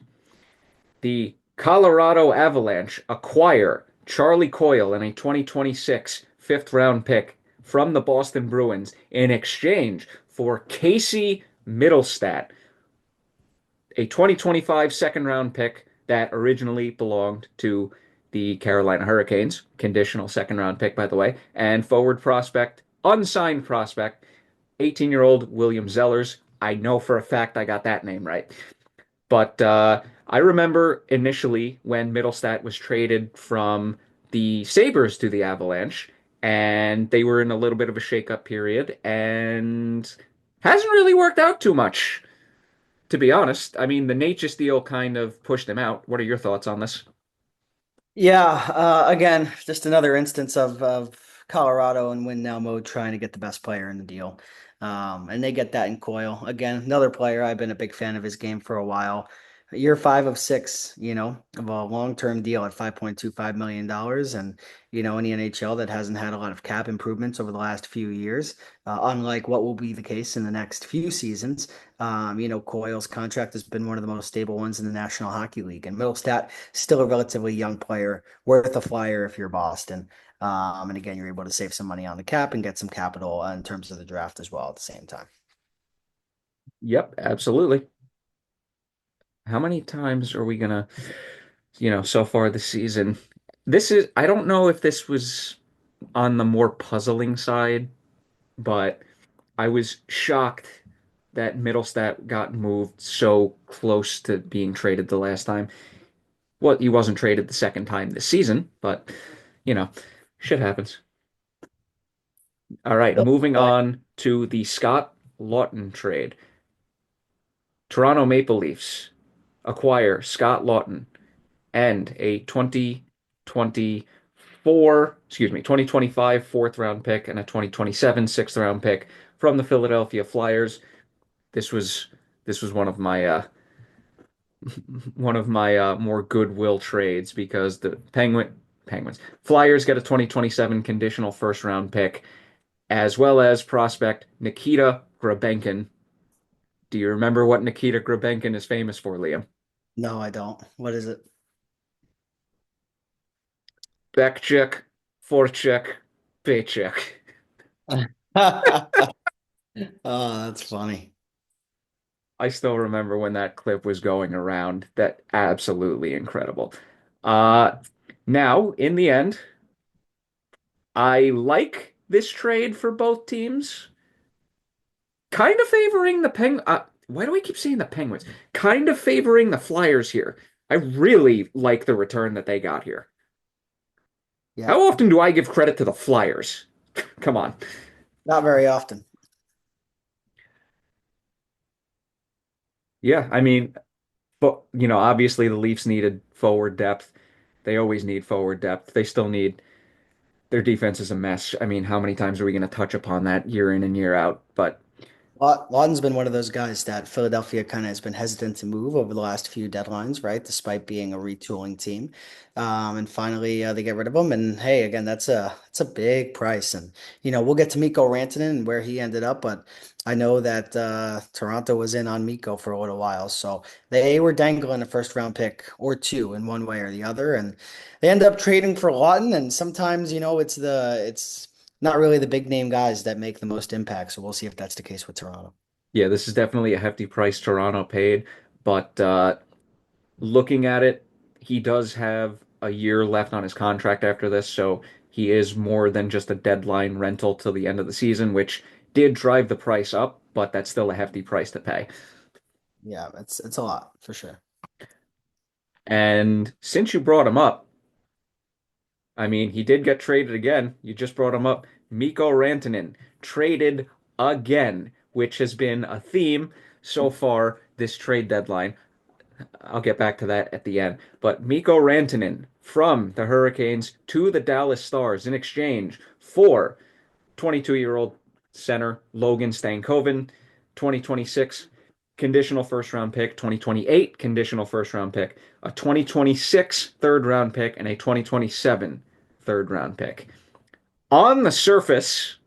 The Colorado Avalanche acquire Charlie Coyle and a 2026 fifth round pick from the Boston Bruins in exchange for Casey Middlestadt, a 2025 second round pick that originally belonged to the Carolina Hurricanes, conditional second round pick, by the way, and forward prospect, unsigned prospect, 18-year-old William Zellers. I know for a fact I got that name right. But I remember initially when Middlestadt was traded from the Sabres to the Avalanche, and they were in a little bit of a shakeup period, and hasn't really worked out too much, to be honest. I mean, the Natchez deal kind of pushed him out. What are your thoughts on this? Yeah, again, just another instance of Colorado and win now mode trying to get the best player in the deal. And they get that in Coyle. Again, another player. I've been a big fan of his game for a while. Year five of six, of a long-term deal at $5.25 million. And, in the NHL that hasn't had a lot of cap improvements over the last few years, unlike what will be the case in the next few seasons. Coyle's contract has been one of the most stable ones in the National Hockey League. And Middlestat, still a relatively young player, worth a flyer if you're Boston. And again, you're able to save some money on the cap and get some capital in terms of the draft as well at the same time. Yep, absolutely. How many times are we gonna, so far this season? I don't know if this was on the more puzzling side, but I was shocked that Middlestat got moved so close to being traded the last time. Well, he wasn't traded the second time this season, but you know, shit happens. All right, moving on to the Scott Laughton trade. Toronto Maple Leafs acquire Scott Laughton and a 2025 fourth round pick and a 2027 sixth round pick from the Philadelphia Flyers. This was this was one of my more goodwill trades because the Penguins Flyers get a 2027 conditional first round pick as well as prospect Nikita Grabenkin. Do you remember what Nikita Grabenkin is famous for, Liam? No, I don't. What is it? Back check, forecheck, paycheck. Oh, that's funny. I still remember when that clip was going around. That absolutely incredible. Uh, Now, in the end, I like this trade for both teams. Kind of favoring the why do I keep saying the Penguins? Kind of favoring the Flyers here. I really like the return that they got here. Yeah, How often do I give credit to the Flyers? Come on. not very often. Yeah, I mean, but obviously the Leafs needed forward depth. They always need forward depth. They still need their defense is a mess. I mean, how many times are we going to touch upon that year in and year out? But Lawton's been one of those guys that Philadelphia kind of has been hesitant to move over the last few deadlines, right? Despite being a retooling team, and finally they get rid of him. And hey, again, that's a big price. And we'll get to Mikko Rantanen and where he ended up, but I know that Toronto was in on Mikko for a little while, so they were dangling a first round pick or two in one way or the other, and they end up trading for Lawton. And sometimes it's not really the big name guys that make the most impact. So we'll see if that's the case with Toronto. yeah, this is definitely a hefty price Toronto paid. But looking at it, he does have a year left on his contract after this, so he is more than just a deadline rental till the end of the season, which did drive the price up, but that's still a hefty price to pay. Yeah, it's a lot for sure. And since you brought him up, I mean, he did get traded again. You just brought him up. Mikko Rantanen traded again, which has been a theme so far this trade deadline. I'll get back to that at the end. But Mikko Rantanen from the Hurricanes to the Dallas Stars in exchange for 22-year-old center Logan Stankoven, 2026 conditional first round pick, 2028 conditional first round pick, a 2026 third round pick, and a 2027 third round pick. On the surface,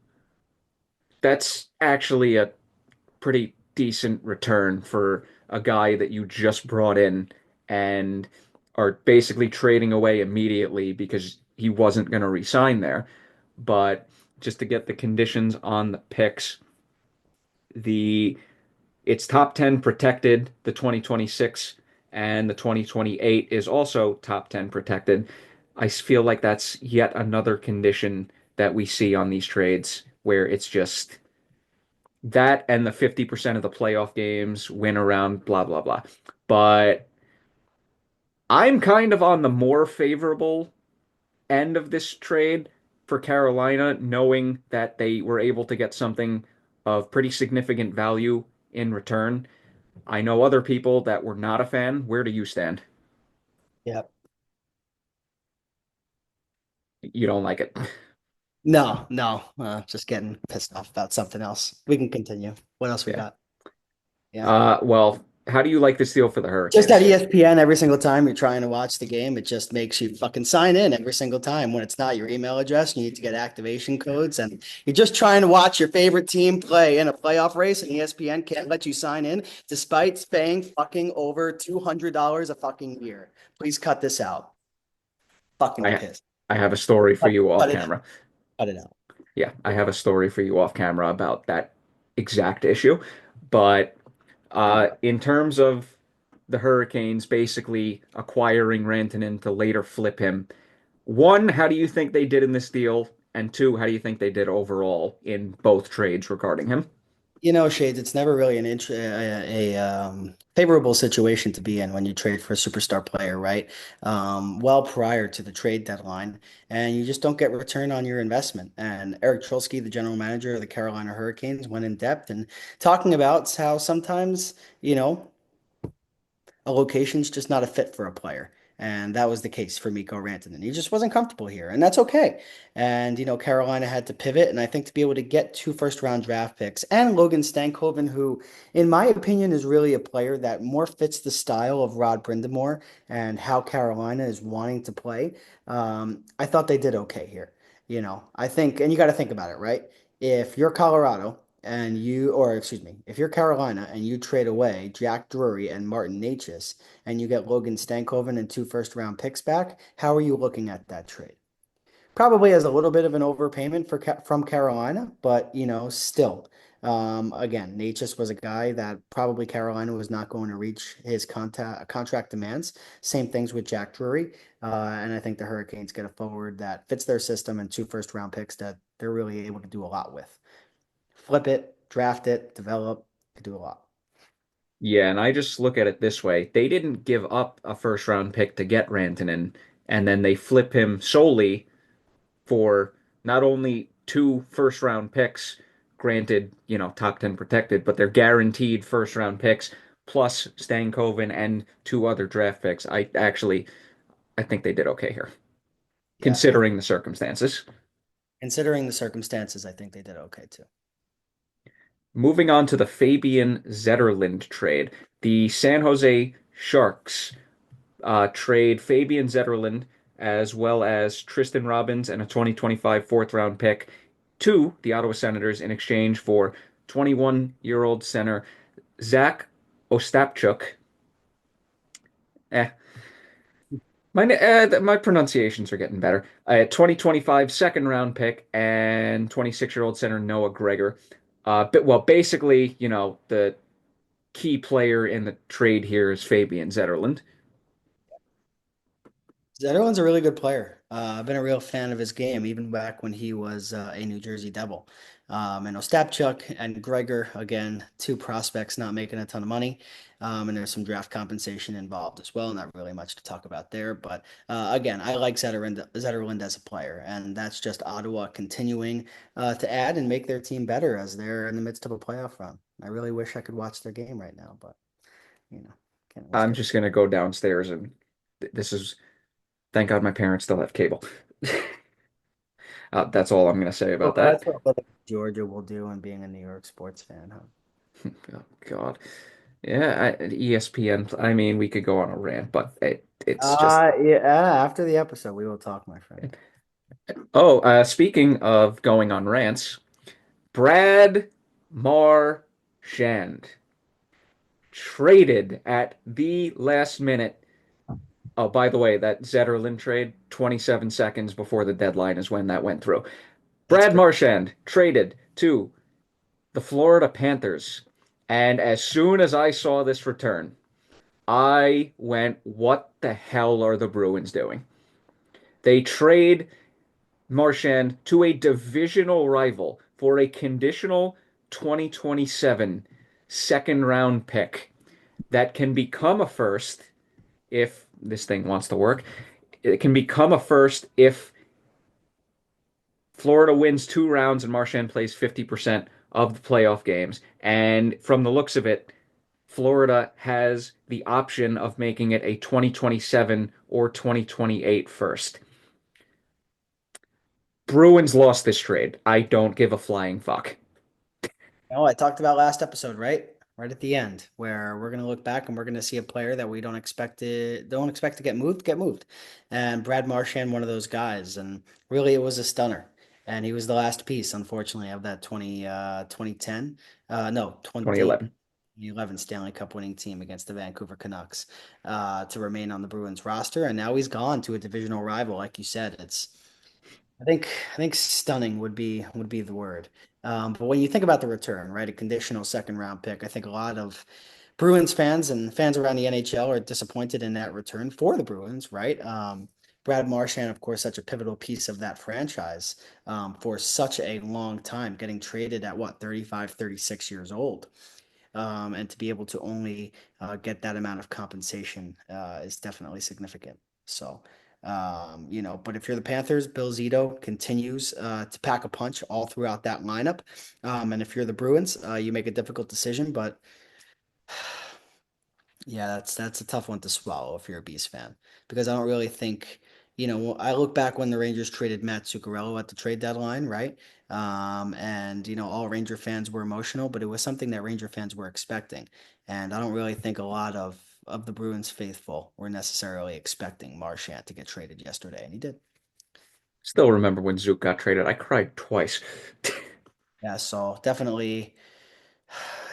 that's actually a pretty decent return for a guy that you just brought in and are basically trading away immediately because he wasn't going to resign there. But just to get the conditions on the picks, the it's top 10 protected, the 2026 and the 2028 is also top 10 protected. I feel like that's yet another condition that we see on these trades where it's just that and the 50% of the playoff games win around blah blah blah. But I'm kind of on the more favorable end of this trade for Carolina, knowing that they were able to get something of pretty significant value in return. I know other people that were not a fan. Where do you stand? Yep. You don't like it. No, no, just getting pissed off about something else. We can continue. What else we Yeah. got? Yeah. Well, how do you like this deal for the Just at Hurricanes? ESPN, every single time you're trying to watch the game, it just makes you fucking sign in every single time when it's not your email address. You need to get activation codes, and you're just trying to watch your favorite team play in a playoff race, and ESPN can't let you sign in despite paying fucking over $200 a fucking year. Please cut this out. Fucking I pissed. I have a story for Cut, you off cut it out. camera. Cut it out. Yeah, I have a story for you off camera about that exact issue. But in terms of the Hurricanes basically acquiring Rantanen to later flip him, one, how do you think they did in this deal? And two, how do you think they did overall in both trades regarding him? Shades, it's never really favorable situation to be in when you trade for a superstar player, right? Well prior to the trade deadline, and you just don't get return on your investment. And Eric Trulsky, the general manager of the Carolina Hurricanes, went in depth and talking about how sometimes, a location's just not a fit for a player. And that was the case for Mikko Rantanen. He just wasn't comfortable here, and that's okay. And, Carolina had to pivot, and I think to be able to get two first-round draft picks and Logan Stankoven, who, in my opinion, is really a player that more fits the style of Rod Brind'Amour and how Carolina is wanting to play. I thought they did okay here. I think, and you got to think about it, right? If you're Colorado or excuse me, if you're Carolina and you trade away Jack Drury and Martin Necas and you get Logan Stankoven and two first-round picks back, how are you looking at that trade? Probably as a little bit of an overpayment from Carolina, but still. Again, Necas was a guy that probably Carolina was not going to reach his contract demands. Same things with Jack Drury. And I think the Hurricanes get a forward that fits their system and two first-round picks that they're really able to do a lot with. Flip it, draft it, develop, could do a lot. Yeah, and I just look at it this way. They didn't give up a first round pick to get Rantanen, and then they flip him solely for not only two first round picks, granted, top 10 protected, but they're guaranteed first round picks plus Stankoven and two other draft picks. I think they did okay here, Yeah, considering the circumstances. considering the circumstances, I think they did okay too. Moving on to the Fabian Zetterlund trade. The San Jose Sharks trade Fabian Zetterlund as well as Tristan Robbins and a 2025 fourth round pick to the Ottawa Senators in exchange for 21-year-old center Zach Ostapchuk. Eh, my pronunciations are getting better. A 2025 second round pick and 26-year-old center Noah Gregor. But well, basically, the key player in the trade here is Fabian Zetterlund. Zetterlund's a really good player. I've been a real fan of his game, even back when he was a New Jersey Devil. And Ostapchuk and Gregor, again, two prospects not making a ton of money. And there's some draft compensation involved as well. Not really much to talk about there. But again, I like Zetterlund as a player. And that's just Ottawa continuing to add and make their team better as they're in the midst of a playoff run. I really wish I could watch their game right now, but, you know, can't always I'm get just it. gonna go downstairs and this is thank God my parents still have cable. That's all I'm gonna say Well, about that. that's what living in Georgia will do and being a New York sports fan, huh? Oh, God. Yeah, ESPN. I mean, we could go on a rant, but it's just Yeah, after the episode, we will talk, my friend. Oh, speaking of going on rants, Brad Marchand traded at the last minute. Oh, by the way, that Zetterlund trade, 27 seconds before the deadline is when that went through. That's Brad crazy. Marchand traded to the Florida Panthers. And as soon as I saw this return, I went, what the hell are the Bruins doing? They trade Marchand to a divisional rival for a conditional 2027 second round pick that can become a first if this thing wants to work. It can become a first if Florida wins 2 rounds and Marchand plays 50% of the playoff games. And from the looks of it, Florida has the option of making it a 2027 or 2028 first. Bruins lost this trade. I don't give a flying fuck. Oh, I talked about last episode, right? Right at the end, where we're gonna look back and we're gonna see a player that we don't expect to get moved. And Brad Marchand, one of those guys, and really it was a stunner. And he was the last piece, unfortunately, of that 2010, no, 2011. 2011 Stanley Cup winning team against the Vancouver Canucks, to remain on the Bruins roster. And now he's gone to a divisional rival, like you said. I think stunning would be the word. But when you think about the return, right, a conditional second round pick, I think a lot of Bruins fans and fans around the NHL are disappointed in that return for the Bruins, right? Brad Marchand, of course, such a pivotal piece of that franchise, for such a long time, getting traded at what, 35, 36 years old. And to be able to only get that amount of compensation is definitely significant. So, but if you're the Panthers, Bill Zito continues to pack a punch all throughout that lineup. And if you're the Bruins, you make a difficult decision, but yeah, that's a tough one to swallow if you're a Beast fan, because I don't really think, I look back when the Rangers traded Matt Zuccarello at the trade deadline, right? And all Ranger fans were emotional, but it was something that Ranger fans were expecting. And I don't really think a lot of the Bruins faithful were necessarily expecting Marchand to get traded yesterday, and he did. Still remember when Zook got traded. I cried twice. Yeah, so definitely,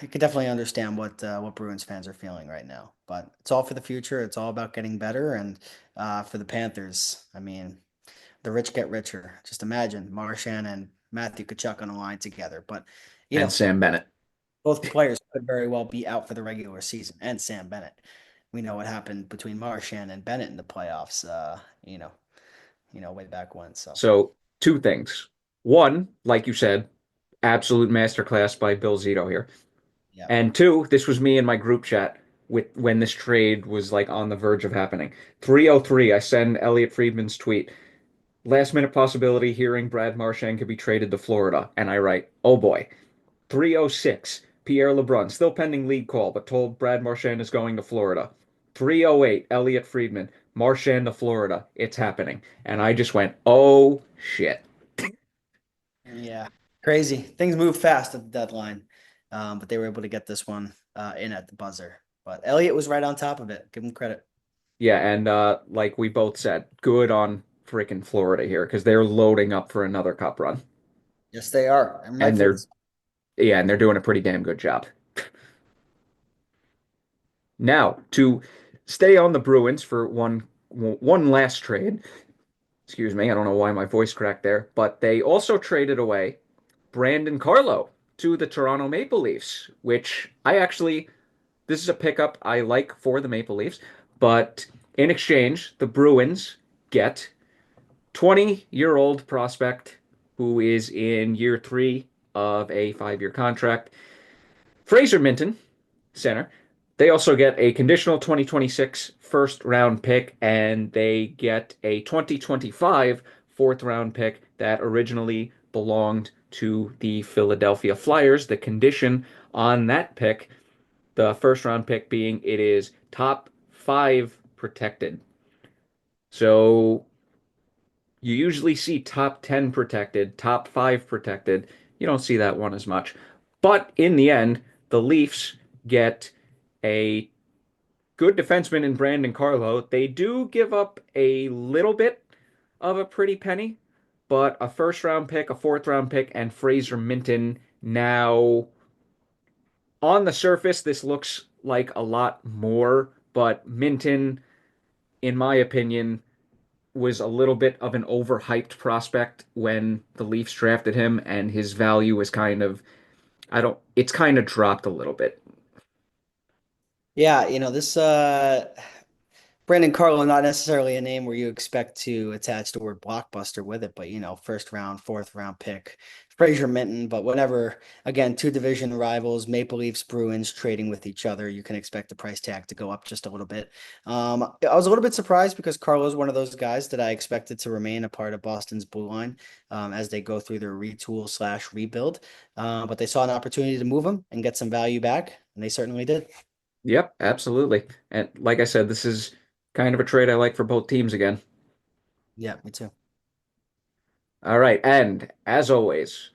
you can definitely understand what Bruins fans are feeling right now. But it's all for the future. It's all about getting better. And for the Panthers, I mean, the rich get richer. Just imagine Marchand and Matthew Tkachuk on a line together. But you And know, Sam Bennett. both players could very well be out for the regular season. And Sam Bennett. We know what happened between Marchand and Bennett in the playoffs. Way back when. So So, two things. One, like you said, absolute masterclass by Bill Zito here. yeah. And two, this was me in my group chat with when this trade was like on the verge of happening. 303, I send Elliot Friedman's tweet. Last minute possibility hearing Brad Marchand could be traded to Florida. And I write, oh boy. 306, Pierre LeBrun, still pending league call, but told Brad Marchand is going to Florida. 308, Elliot Friedman, Marchand to Florida. It's happening. And I just went, oh shit. Yeah, crazy. Things move fast at the deadline, but they were able to get this one in at the buzzer. But Elliott was right on top of it. Give him credit. Yeah, and like we both said, good on freaking Florida here because they're loading up for another cup run. Yes, they are, and And rightfully they're so. yeah, and they're doing a pretty damn good job. Now, to stay on the Bruins for one last trade. Excuse me, I don't know why my voice cracked there, but they also traded away Brandon Carlo to the Toronto Maple Leafs, which this is a pickup I like for the Maple Leafs, but in exchange, the Bruins get 20-year-old prospect who is in year 3 of a 5-year contract, Fraser Minton, center. They also get a conditional 2026 first round pick, and they get a 2025 fourth round pick that originally belonged to the Philadelphia Flyers. The condition on that pick, the first round pick being it is top 5 protected. So you usually see top 10 protected, top 5 protected. You don't see that one as much. But in the end, the Leafs get a good defenseman in Brandon Carlo. They do give up a little bit of a pretty penny, but a first round pick, a fourth round pick, and Fraser Minton. Now, on the surface, this looks like a lot more, but Minton, in my opinion, was a little bit of an overhyped prospect when the Leafs drafted him, and his value is it's kind of dropped a little bit. Yeah, this Brandon Carlo, not necessarily a name where you expect to attach the word blockbuster with it, but first round, fourth round pick, Fraser Minton. But whenever, again, two division rivals, Maple Leafs, Bruins trading with each other, you can expect the price tag to go up just a little bit. I was a little bit surprised because Carlo is one of those guys that I expected to remain a part of Boston's blue line as they go through their retool slash rebuild. But they saw an opportunity to move him and get some value back, and they certainly did. Yep, absolutely. And like I said, this is kind of a trade I like for both teams again. Yeah, me too. All right, and as always,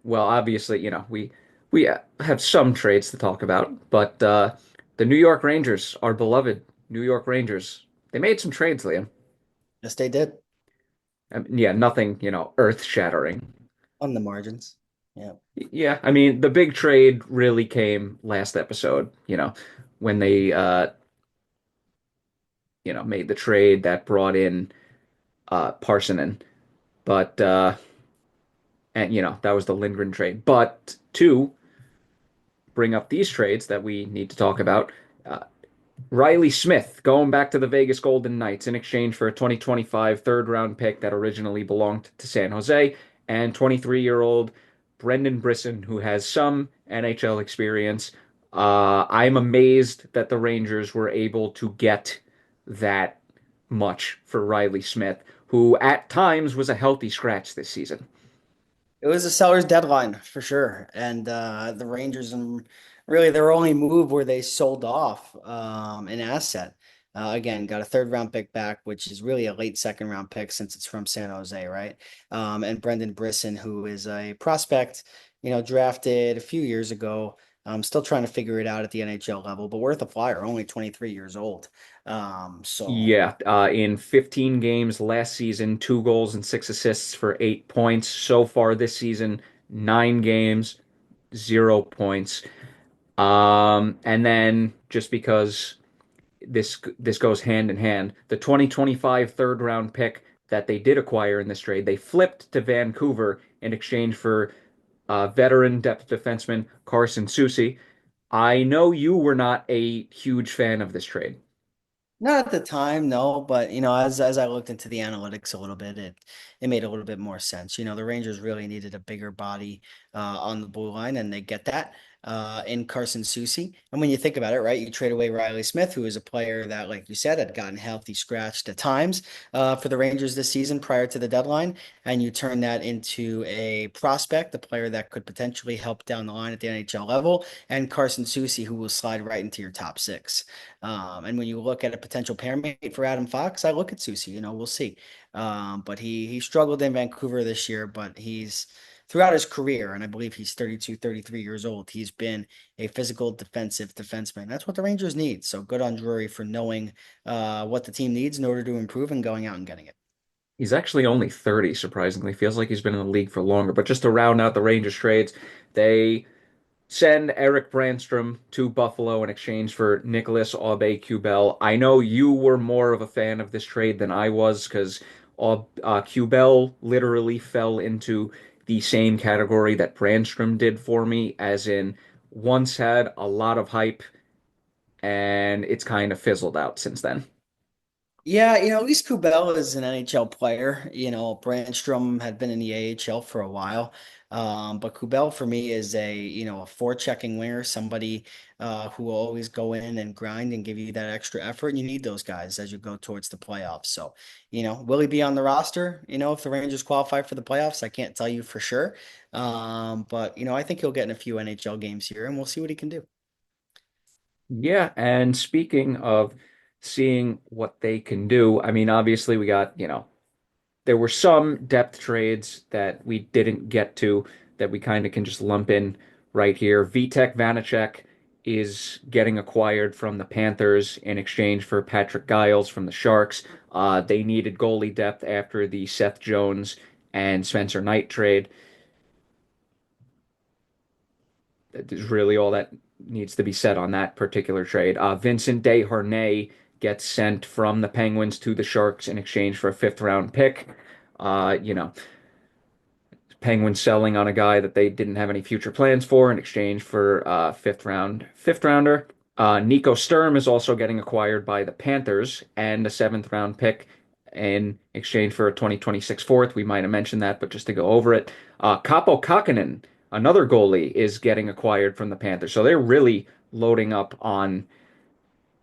well, obviously, we have some trades to talk about, but the New York Rangers, our beloved New York Rangers, they made some trades, Liam. Yes, they did I mean, yeah, nothing, earth-shattering. on the margins. Yeah. Yeah, I mean, the big trade really came last episode, when they made the trade that brought in Parsonen. But and that was the Lindgren trade. But to bring up these trades that we need to talk about, uh, Riley Smith going back to the Vegas Golden Knights in exchange for a 2025 third round pick that originally belonged to San Jose, and 23-year-old Brendan Brisson, who has some NHL experience. I'm amazed that the Rangers were able to get that much for Riley Smith, who at times was a healthy scratch this season. It was a seller's deadline for sure. And the Rangers and really their only move where they sold off an asset. Again, got a third round pick back, which is really a late second round pick since it's from San Jose, right? And Brendan Brisson, who is a prospect, drafted a few years ago. Still trying to figure it out at the NHL level, but worth a flyer, only 23 years old. So Yeah, in 15 games last season, 2 goals and 6 assists for 8 points. So far this season, 9 games, 0 points. And then just because this goes hand in hand, the 2025 third round pick that they did acquire in this trade, they flipped to Vancouver in exchange for veteran depth defenseman Carson Soucy. I know you were not a huge fan of this trade. not at the time, no, but as I looked into the analytics a little bit, it made a little bit more sense. The Rangers really needed a bigger body on the blue line, and they get that in Carson Soucy. And when you think about it, right, you trade away Riley Smith, who is a player that, like you said, had gotten healthy scratched at times for the Rangers this season prior to the deadline, and you turn that into a prospect, a player that could potentially help down the line at the NHL level, and Carson Soucy, who will slide right into your top six. And when you look at a potential pairmate for Adam Fox, I look at Susie, we'll see. But he struggled in Vancouver this year, but he's throughout his career, and I believe he's 32, 33 years old, he's been a physical defensive defenseman. That's what the Rangers need. So good on Drury for knowing what the team needs in order to improve and going out and getting it. He's actually only 30, surprisingly. Feels like he's been in the league for longer. But just to round out the Rangers trades, they send Eric Brandstrom to Buffalo in exchange for Nicholas Aube-Kubel. I know you were more of a fan of this trade than I was because Kubel literally fell into the same category that Brandstrom did for me, as in once had a lot of hype and it's kind of fizzled out since then. Yeah, at least Kubel is an NHL player. Brandstrom had been in the AHL for a while. But Kubel for me is a forechecking winger, somebody who will always go in and grind and give you that extra effort. And you need those guys as you go towards the playoffs. So, will he be on the roster? If the Rangers qualify for the playoffs, I can't tell you for sure. But I think he'll get in a few NHL games here and we'll see what he can do. Yeah, and speaking of seeing what they can do, I mean, obviously we got, there were some depth trades that we didn't get to that we kind of can just lump in right here. Vitek Vanacek is getting acquired from the Panthers in exchange for Patrick Giles from the Sharks. They needed goalie depth after the Seth Jones and Spencer Knight trade. That is really all that needs to be said on that particular trade. Vincent Desharnais gets sent from the Penguins to the Sharks in exchange for a fifth round pick. You know, Penguins selling on a guy that they didn't have any future plans for in exchange for fifth rounder. Nico Sturm is also getting acquired by the Panthers and a seventh round pick in exchange for a 2026 fourth. We might have mentioned that, but just to go over it, Kaapo Kakinen, another goalie, is getting acquired from the Panthers. So they're really loading up on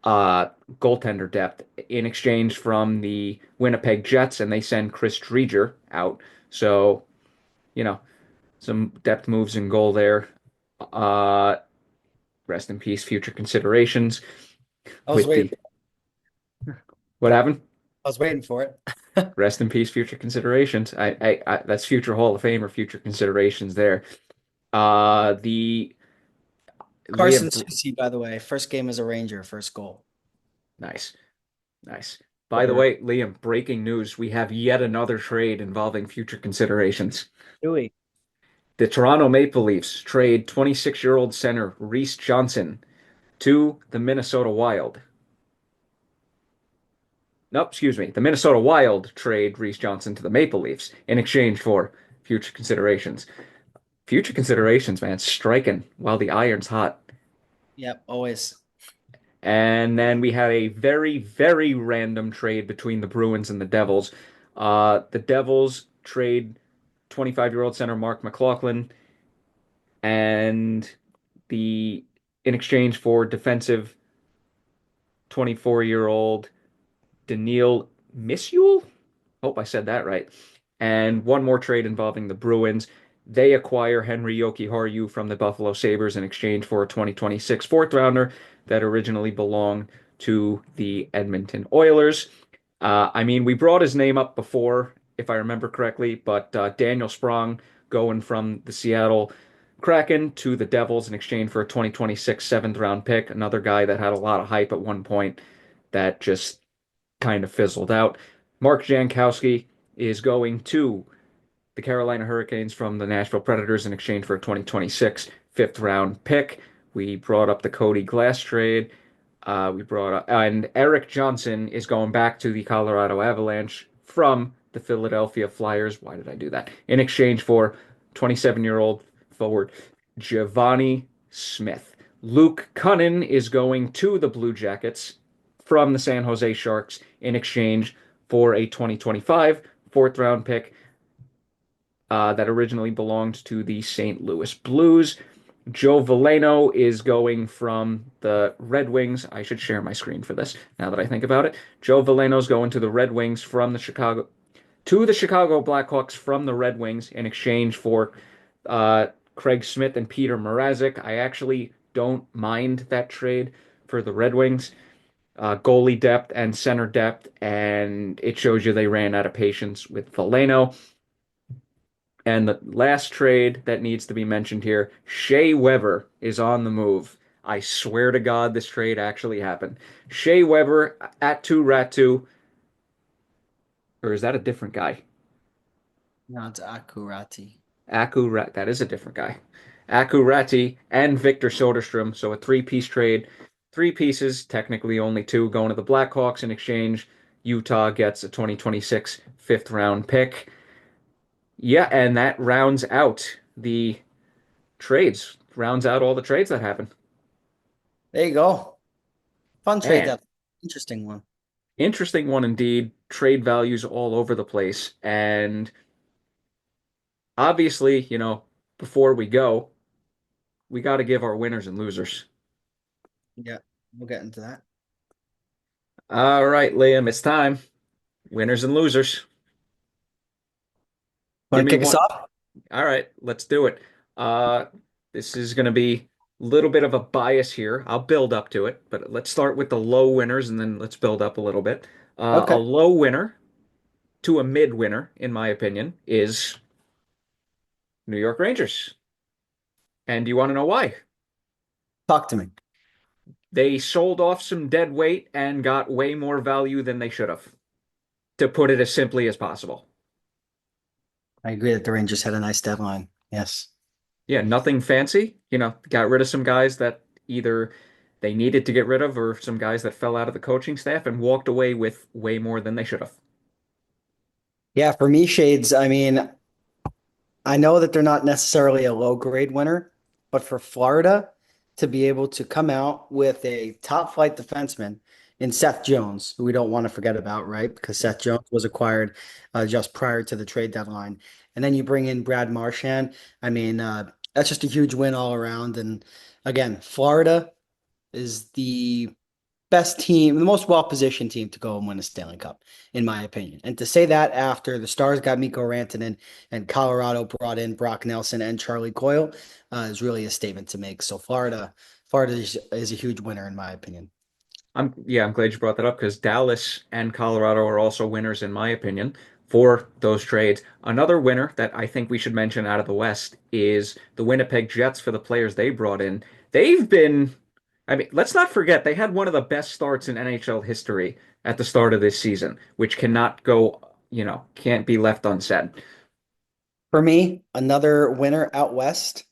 goaltender depth in exchange from the Winnipeg Jets, and they send Chris Driedger out. So, you know, some depth moves in goal there. Uh, Rest in peace, future considerations I was with waiting. the what happened? I was waiting for it. Rest in peace, future considerations. That's future Hall of Fame or future considerations there. The Carson Liam, Soucy, by the way, first game as a Ranger, first goal. nice, nice. By the Or way, Liam, breaking news: we have yet another trade involving future considerations. Dewey. The Toronto Maple Leafs trade 26-year-old center Reese Johnson to the Minnesota Wild. Nope, excuse me. The Minnesota Wild trade Reese Johnson to the Maple Leafs in exchange for future considerations. Future considerations, man, striking while the iron's hot. Yep, always. And then we had a very, very random trade between the Bruins and the Devils. The Devils trade 25-year-old center Mark McLaughlin and the in exchange for defensive 24-year-old Daniil Misule. Hope I said that right. And one more trade involving the Bruins. They acquire Henry Jokiharju from the Buffalo Sabres in exchange for a 2026 fourth rounder that originally belonged to the Edmonton Oilers. I mean, we brought his name up before, if I remember correctly, but Daniel Sprong going from the Seattle Kraken to the Devils in exchange for a 2026 seventh round pick, another guy that had a lot of hype at one point that just kind of fizzled out. Mark Jankowski is going to the Carolina Hurricanes from the Nashville Predators in exchange for a 2026 fifth round pick. We brought up the Cody Glass trade. We brought up, and Eric Johnson is going back to the Colorado Avalanche from the Philadelphia Flyers. Why did I do that? In exchange for 27-year-old forward Giovanni Smith. Luke Cunnin is going to the Blue Jackets from the San Jose Sharks in exchange for a 2025 fourth round pick that originally belonged to the St. Louis Blues. Joe Veleno is going from the Red Wings. I should share my screen for this now that I think about it. Joe Veleno's going to the Red Wings from the Chicago Blackhawks from the Red Wings in exchange for Craig Smith and Peter Mrazek. I actually don't mind that trade for the Red Wings. Goalie depth and center depth, and it shows you they ran out of patience with Veleno. And the last trade that needs to be mentioned here, Shea Weber is on the move. I swear to God, this trade actually happened. Shea Weber at two Ratu, or is that a different guy? No, it's Akurati. That is a different guy. Akurati and Victor Soderstrom. So a three-piece trade. Three pieces, technically only two, going to the Blackhawks in exchange. Utah gets a 2026 fifth round pick. Yeah, and that rounds out the trades, rounds out all the trades that happen. There you go. Fun trade Man, depth. Interesting one. interesting one indeed. Trade values all over the place. And obviously, before we go, we got to give our winners and losers. Yeah, we'll get into that. All right, Liam, it's time. Winners and losers. Give Want me to kick us one. off? All right, let's do it. Uh, this is going to be a little bit of a bias here. I'll build up to it, but let's start with the low winners and then let's build up a little bit. A Okay. low winner to a mid winner, in my opinion, is New York Rangers. And do you want to know why? Talk to me. They sold off some dead weight and got way more value than they should have, to put it as simply as possible. I agree that the Rangers had a nice deadline. Yes. Yeah, nothing fancy. Got rid of some guys that either they needed to get rid of or some guys that fell out of the coaching staff and walked away with way more than they should have. Yeah, for me, Shades, I mean, I know that they're not necessarily a low grade winner, but for Florida to be able to come out with a top flight defenseman in Seth Jones, who we don't want to forget about, right? Because Seth Jones was acquired just prior to the trade deadline. And then you bring in Brad Marchand. I mean, that's just a huge win all around. And again, Florida is the best team, the most well-positioned team to go and win a Stanley Cup, in my opinion. And to say that after the Stars got Mikko Rantanen and Colorado brought in Brock Nelson and Charlie Coyle is really a statement to make. So Florida is a huge winner, in my opinion. I'm glad you brought that up because Dallas and Colorado are also winners in my opinion for those trades. Another winner that I think we should mention out of the West is the Winnipeg Jets for the players they brought in. They've been, I mean, let's not forget they had one of the best starts in NHL history at the start of this season, which cannot go, can't be left unsaid. For me, another winner out west.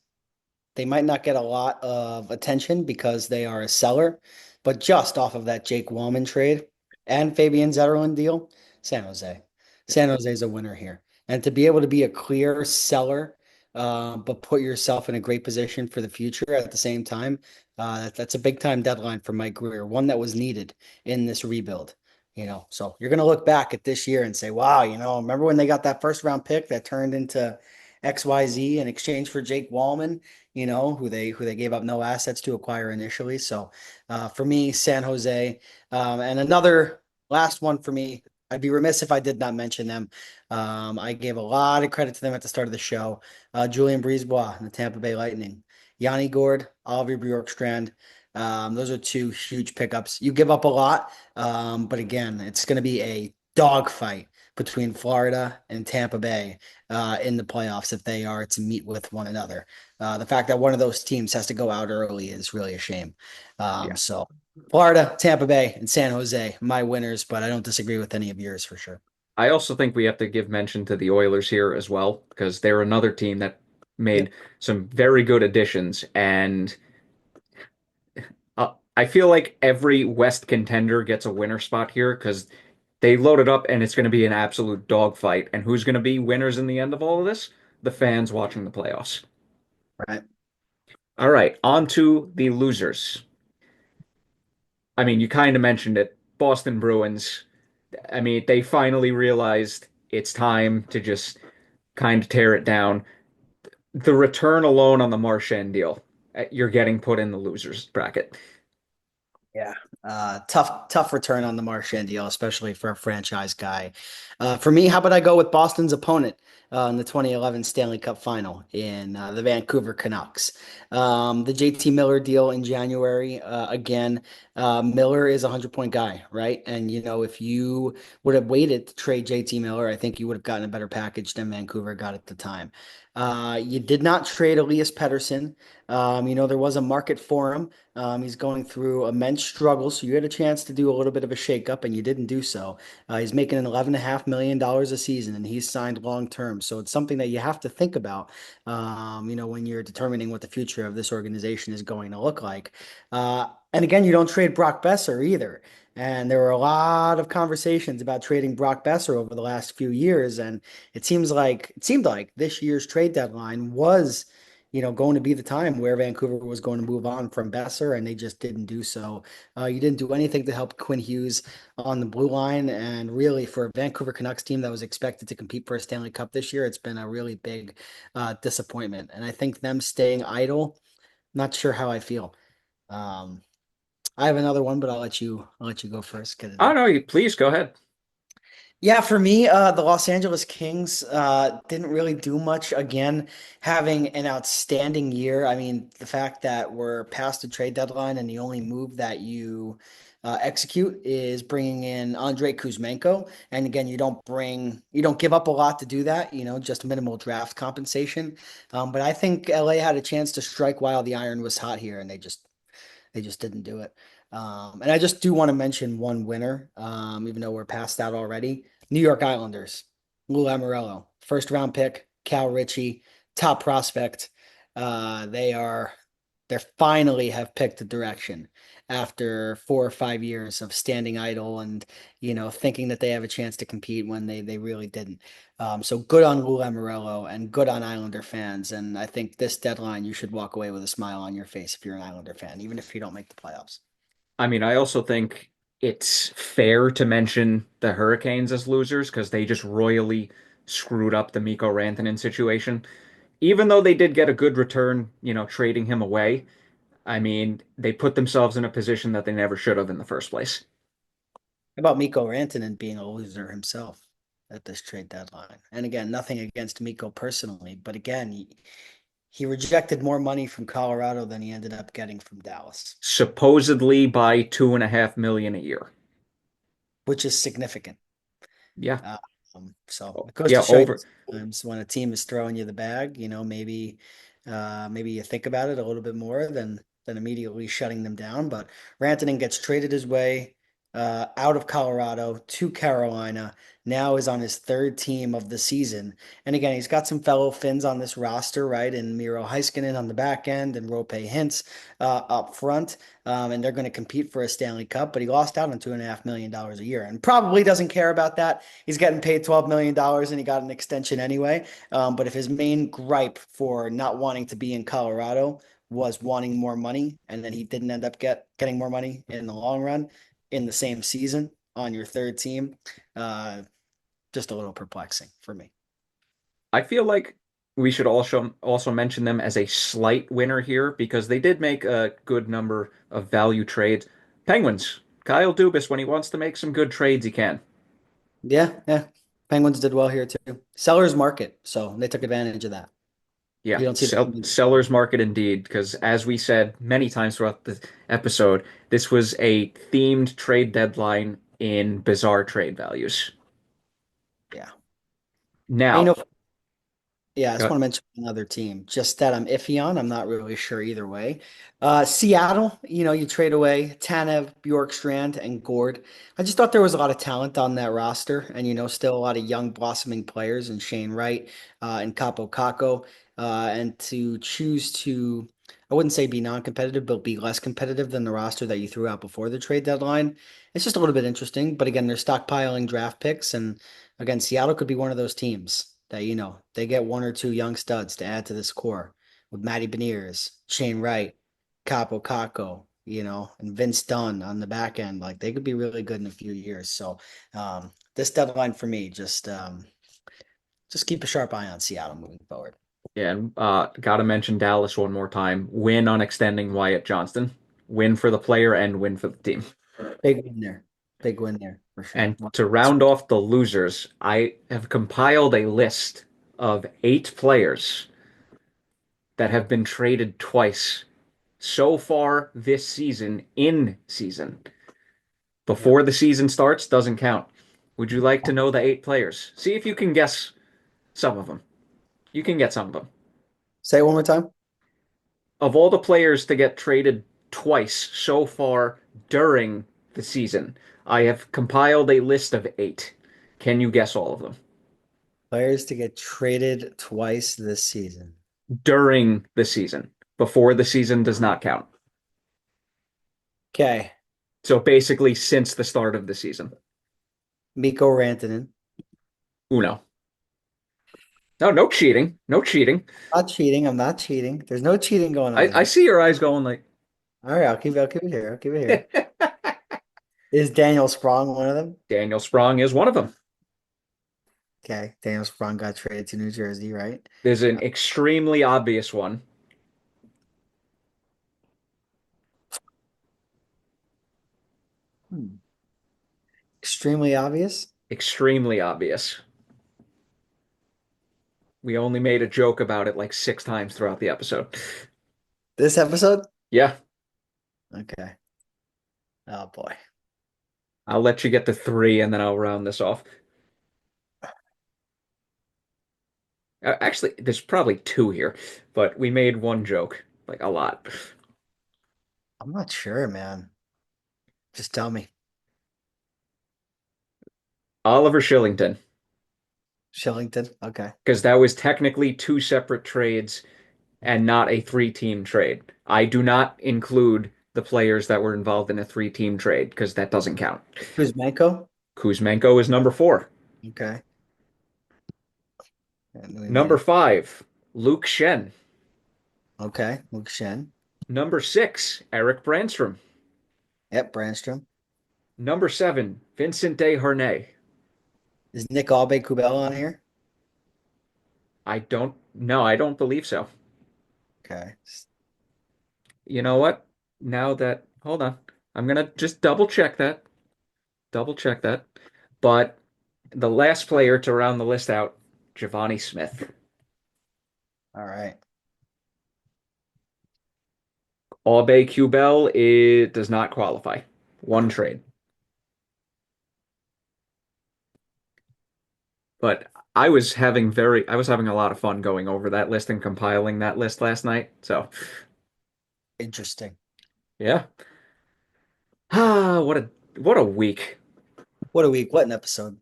They might not get a lot of attention because they are a seller, but just off of that Jake Walman trade and Fabian Zetterlund deal, San Jose. San Jose is a winner here. And to be able to be a clear seller, but put yourself in a great position for the future at the same time, that's a big time deadline for Mike Grier, one that was needed in this rebuild. So you're going to look back at this year and say, wow, remember when they got that first round pick that turned into XYZ in exchange for Jake Walman? Who they gave up no assets to acquire initially. So for me, San Jose, and another last one for me. I'd be remiss if I did not mention them. I gave a lot of credit to them at the start of the show. Julian Brisebois and the Tampa Bay Lightning, Yanni Gourde, Oliver Bjorkstrand. Those are two huge pickups. You give up a lot, but again, it's going to be a dogfight between Florida and Tampa Bay in the playoffs if they are to meet with one another. The fact that one of those teams has to go out early is really a shame. Yeah. So Florida, Tampa Bay, and San Jose, my winners, but I don't disagree with any of yours for sure. I also think we have to give mention to the Oilers here as well because they're another team that made Yep. some very good additions and I feel like every West contender gets a winner spot here because they loaded up and it's going to be an absolute dogfight. And who's going to be winners in the end of all of this? The fans watching the playoffs. Right. All right, on to the losers. I mean, you kind of mentioned it. Boston Bruins. I mean, they finally realized it's time to just kind of tear it down. The return alone on the Marchand deal, you're getting put in the losers bracket. Yeah. Tough return on the Marchand deal, especially for a franchise guy. For me, how about I go with Boston's opponent in the 2011 Stanley Cup Final in the Vancouver Canucks? The JT Miller deal in January. Again, Miller is a 100-point guy, right? And if you would have waited to trade JT Miller, I think you would have gotten a better package than Vancouver got at the time. You did not trade Elias Pettersson. There was a market for him. He's going through immense struggles, so you had a chance to do a little bit of a shakeup, and you didn't do so. He's making an $11.5 million a season, and he's signed long term. So it's something that you have to think about, when you're determining what the future of this organization is going to look like. And again, you don't trade Brock Besser either. And there were a lot of conversations about trading Brock Besser over the last few years, and it seemed like this year's trade deadline was going to be the time where Vancouver was going to move on from Besser, and they just didn't do so. You didn't do anything to help Quinn Hughes on the blue line, and really for a Vancouver Canucks team that was expected to compete for a Stanley Cup this year, it's been a really big disappointment. And I think them staying idle, not sure how I feel. Um, I have another one, but I'll let you go first. Get it Oh in. no, please go ahead. Yeah, for me, the Los Angeles Kings didn't really do much. Again, having an outstanding year. I mean, the fact that we're past the trade deadline and the only move that you execute is bringing in Andrei Kuzmenko. And again, you don't give up a lot to do that. Just minimal draft compensation. But I think LA had a chance to strike while the iron was hot here, and they just didn't do it. And I just do want to mention one winner, even though we're past that already. New York Islanders, Lou Lamoriello, first round pick, Cal Ritchie, top prospect. They are they finally have picked a direction after 4 or 5 years of standing idle and thinking that they have a chance to compete when they really didn't. So good on Lou Lamoriello and good on Islander fans. And I think this deadline you should walk away with a smile on your face if you're an Islander fan, even if you don't make the playoffs. I mean, I also think it's fair to mention the Hurricanes as losers because they just royally screwed up the Mikko Rantanen situation. Even though they did get a good return, trading him away, I mean, they put themselves in a position that they never should have in the first place. How about Mikko Rantanen being a loser himself at this trade deadline? And again, nothing against Mikko personally, but again, he rejected more money from Colorado than he ended up getting from Dallas, Supposedly by 2.5 million a year. which is significant. Yeah. So it goes to Yeah, show you over. sometimes when a team is throwing you the bag, maybe you think about it a little bit more than immediately shutting them down. But Rantanen gets traded his way out of Colorado to Carolina. Now is on his third team of the season. And again, he's got some fellow Finns on this roster, right? And Miro Heiskanen on the back end and Rope Hintz up front. And they're going to compete for a Stanley Cup, but he lost out on $2.5 million a year and probably doesn't care about that. He's getting paid $12 million and he got an extension anyway. But if his main gripe for not wanting to be in Colorado was wanting more money, and then he didn't end up getting more money in the long run in the same season on your third team, uh, just a little perplexing for me. I feel like we should also mention them as a slight winner here because they did make a good number of value trades. Penguins, Kyle Dubas, when he wants to make some good trades, he can. Yeah, yeah. Penguins did well here too. Sellers market, so they took advantage of that. Yeah, You don't see the Penguins. seller's market indeed, because as we said many times throughout the episode, this was a themed trade deadline in bizarre trade values. Yeah. And Now, yeah, I just uh, want to mention another team, just that I'm iffy on. I'm not really sure either way. Seattle, you trade away Tanev, Bjorkstrand, and Gourde. I just thought there was a lot of talent on that roster, and still a lot of young blossoming players in Shane Wright and Capo Caco. And to choose to, I wouldn't say be non-competitive, but be less competitive than the roster that you threw out before the trade deadline. It's just a little bit interesting. But again, they're stockpiling draft picks, and again, Seattle could be one of those teams that they get one or two young studs to add to this core with Matty Beniers, Shane Wright, Capo Caco, and Vince Dunn on the back end. Like they could be really good in a few years. So this deadline for me, just keep a sharp eye on Seattle moving forward. yeah, and gotta mention Dallas one more time. Win on extending Wyatt Johnston. Win for the player and win for the team. Big win there. Big win there for sure. And to round off the losers, I have compiled a list of 8 players that have been traded twice so far this season in season. Yep. Before the season starts doesn't count. Would you like to know the 8 players? See if you can guess some of them. You can get some of them. Say it one more time. Of all the players to get traded twice so far during the season, I have compiled a list of 8. Can you guess all of them? Players to get traded twice this season. During the season. Before the season does not count. Okay. So basically, since the start of the season. Mikko Rantanen. Uno. No, no cheating. No cheating. Not cheating. I'm not cheating. There's no cheating going on I here. see your eyes going like, All right, I'll keep it here. I'll keep it here. Is Daniel Sprong one of them? Daniel Sprong is one of them. Okay, Daniel Sprong got traded to New Jersey, right? There's an extremely obvious one. Hmm. Extremely obvious. Extremely obvious. We only made a joke about it like 6 times throughout the episode. This episode? Yeah, Okay. Oh boy. I'll let you get to 3 and then I'll round this off. Actually, there's probably 2 here, but we made one joke, like a lot. I'm not sure, man. Just tell me. Oliver Shillington, Shillington. Okay. because that was technically two separate trades and not a three-team trade. I do not include the players that were involved in a three-team trade because that doesn't count. Kuzmenko. Kuzmenko is number four. Okay. And we Number made five, Luke Schenn. okay. Luke Schenn. Number six, Eric Brandstrom. Yep. Brandstrom. Number seven, Vincent Desharnais. Is Nick Aube-Kubel on here? I don't know. I don't believe so. Okay. You know what? Now that, hold on. I'm gonna just double check that. Double check that. But the last player to round the list out, Giovanni Smith. All right. Aube-Kubel, it does not qualify. One trade. But I was having a lot of fun going over that list and compiling that list last night. So, Interesting. yeah. Ah, what a week. What a week. What an episode.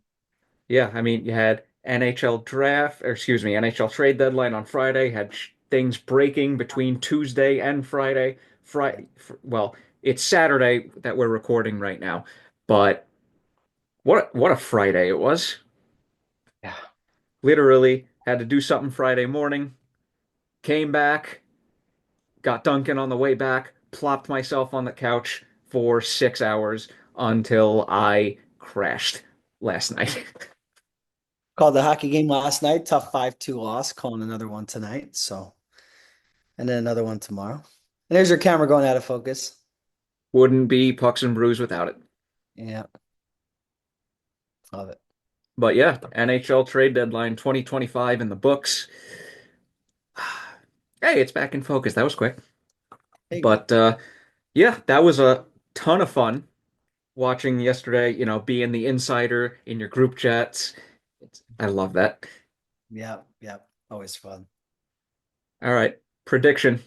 Yeah, I mean, you had NHL draft, or excuse me, NHL trade deadline on Friday, had things breaking between Tuesday and Friday. Well, it's Saturday that we're recording right now, but what a Friday it was. Yeah. Literally had to do something Friday morning, came back, got Dunkin' on the way back, plopped myself on the couch for 6 hours until I crashed last night. Called the hockey game last night. Tough 5-2 loss. Calling another one tonight. So, and then another one tomorrow. And there's your camera going out of focus. Wouldn't be Pucks and Brews without it. Yeah. Love it. But yeah, NHL trade deadline 2025 in the books. Hey, it's back in focus. That was quick. There you go. But yeah, that was a ton of fun watching yesterday, being the insider in your group chats. I love that. Yeah. Yeah. Always fun. All right, prediction.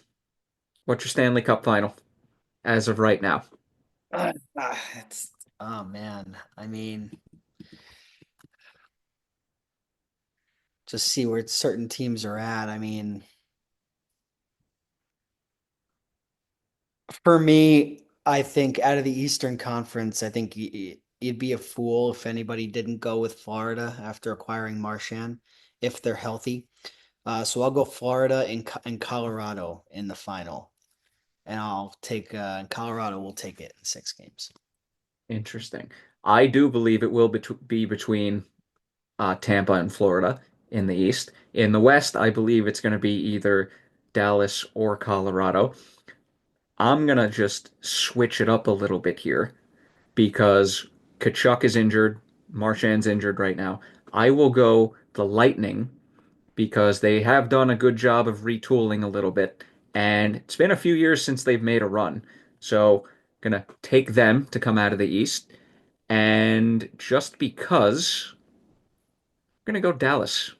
What's your Stanley Cup final as of right now? It's oh man. I mean, just see where certain teams are at. I mean, for me, I think out of the Eastern Conference, I think you'd be a fool if anybody didn't go with Florida after acquiring Marchand if they're healthy. So I'll go Florida and Colorado in the final, and I'll take and Colorado will take it in 6 games. Interesting. I do believe it will be between Tampa and Florida in the East. In the West, I believe it's going to be either Dallas or Colorado. I'm going to just switch it up a little bit here because Kachuk is injured, Marchand's injured right now. I will go the Lightning because they have done a good job of retooling a little bit, and it's been a few years since they've made a run. So, gonna take them to come out of the East, and just because, I'm gonna go Dallas.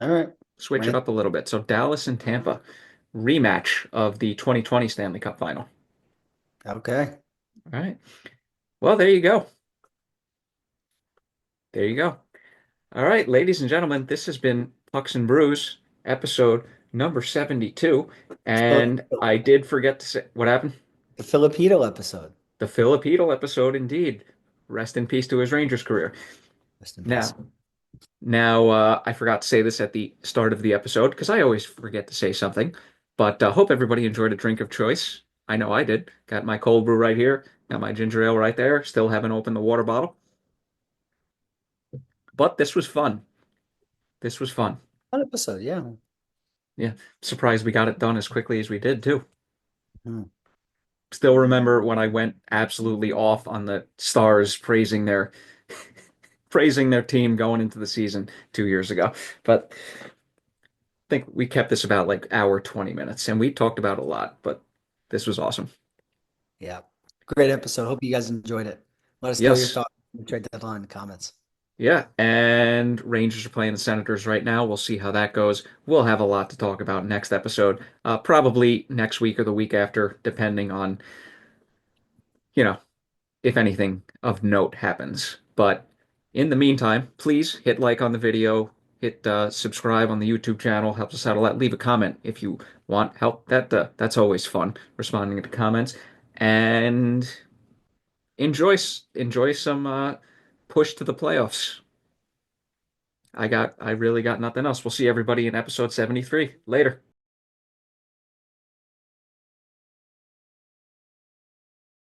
All right. Switch it Right. up a little bit. So Dallas and Tampa, rematch of the 2020 Stanley Cup final. Okay. All right. Well, there you go. There you go. All right, ladies and gentlemen, this has been Pucks and Brews, episode number 72. Phil- And I did forget to say what happened. The Filipino episode. The Filipino episode, indeed. Rest in peace to his Rangers career. Rest in peace. Now, I forgot to say this at the start of the episode because I always forget to say something. But hope everybody enjoyed a drink of choice. I know I did. Got my cold brew right here. Got my ginger ale right there. Still haven't opened the water bottle. But this was fun. This was fun. Fun episode. Yeah. Yeah, surprised we got it done as quickly as we did too. Hmm. Still remember when I went absolutely off on the Stars praising their team going into the season 2 years ago. But I think we kept this about like hour 20 minutes and we talked about a lot, but this was awesome. Yeah. Great episode. Hope you guys enjoyed it. Let us know your Yes. thoughts on the trade deadline in the comments. Yeah, and Rangers are playing the Senators right now. We'll see how that goes. We'll have a lot to talk about next episode, probably next week or the week after, depending on you know, if anything of note happens. But in the meantime, please hit like on the video, hit subscribe on the YouTube channel, helps us out a lot. Leave a comment if you want help. That's always fun responding to comments, and enjoy some push to the playoffs. I really got nothing else. We'll see everybody in episode 73. Later.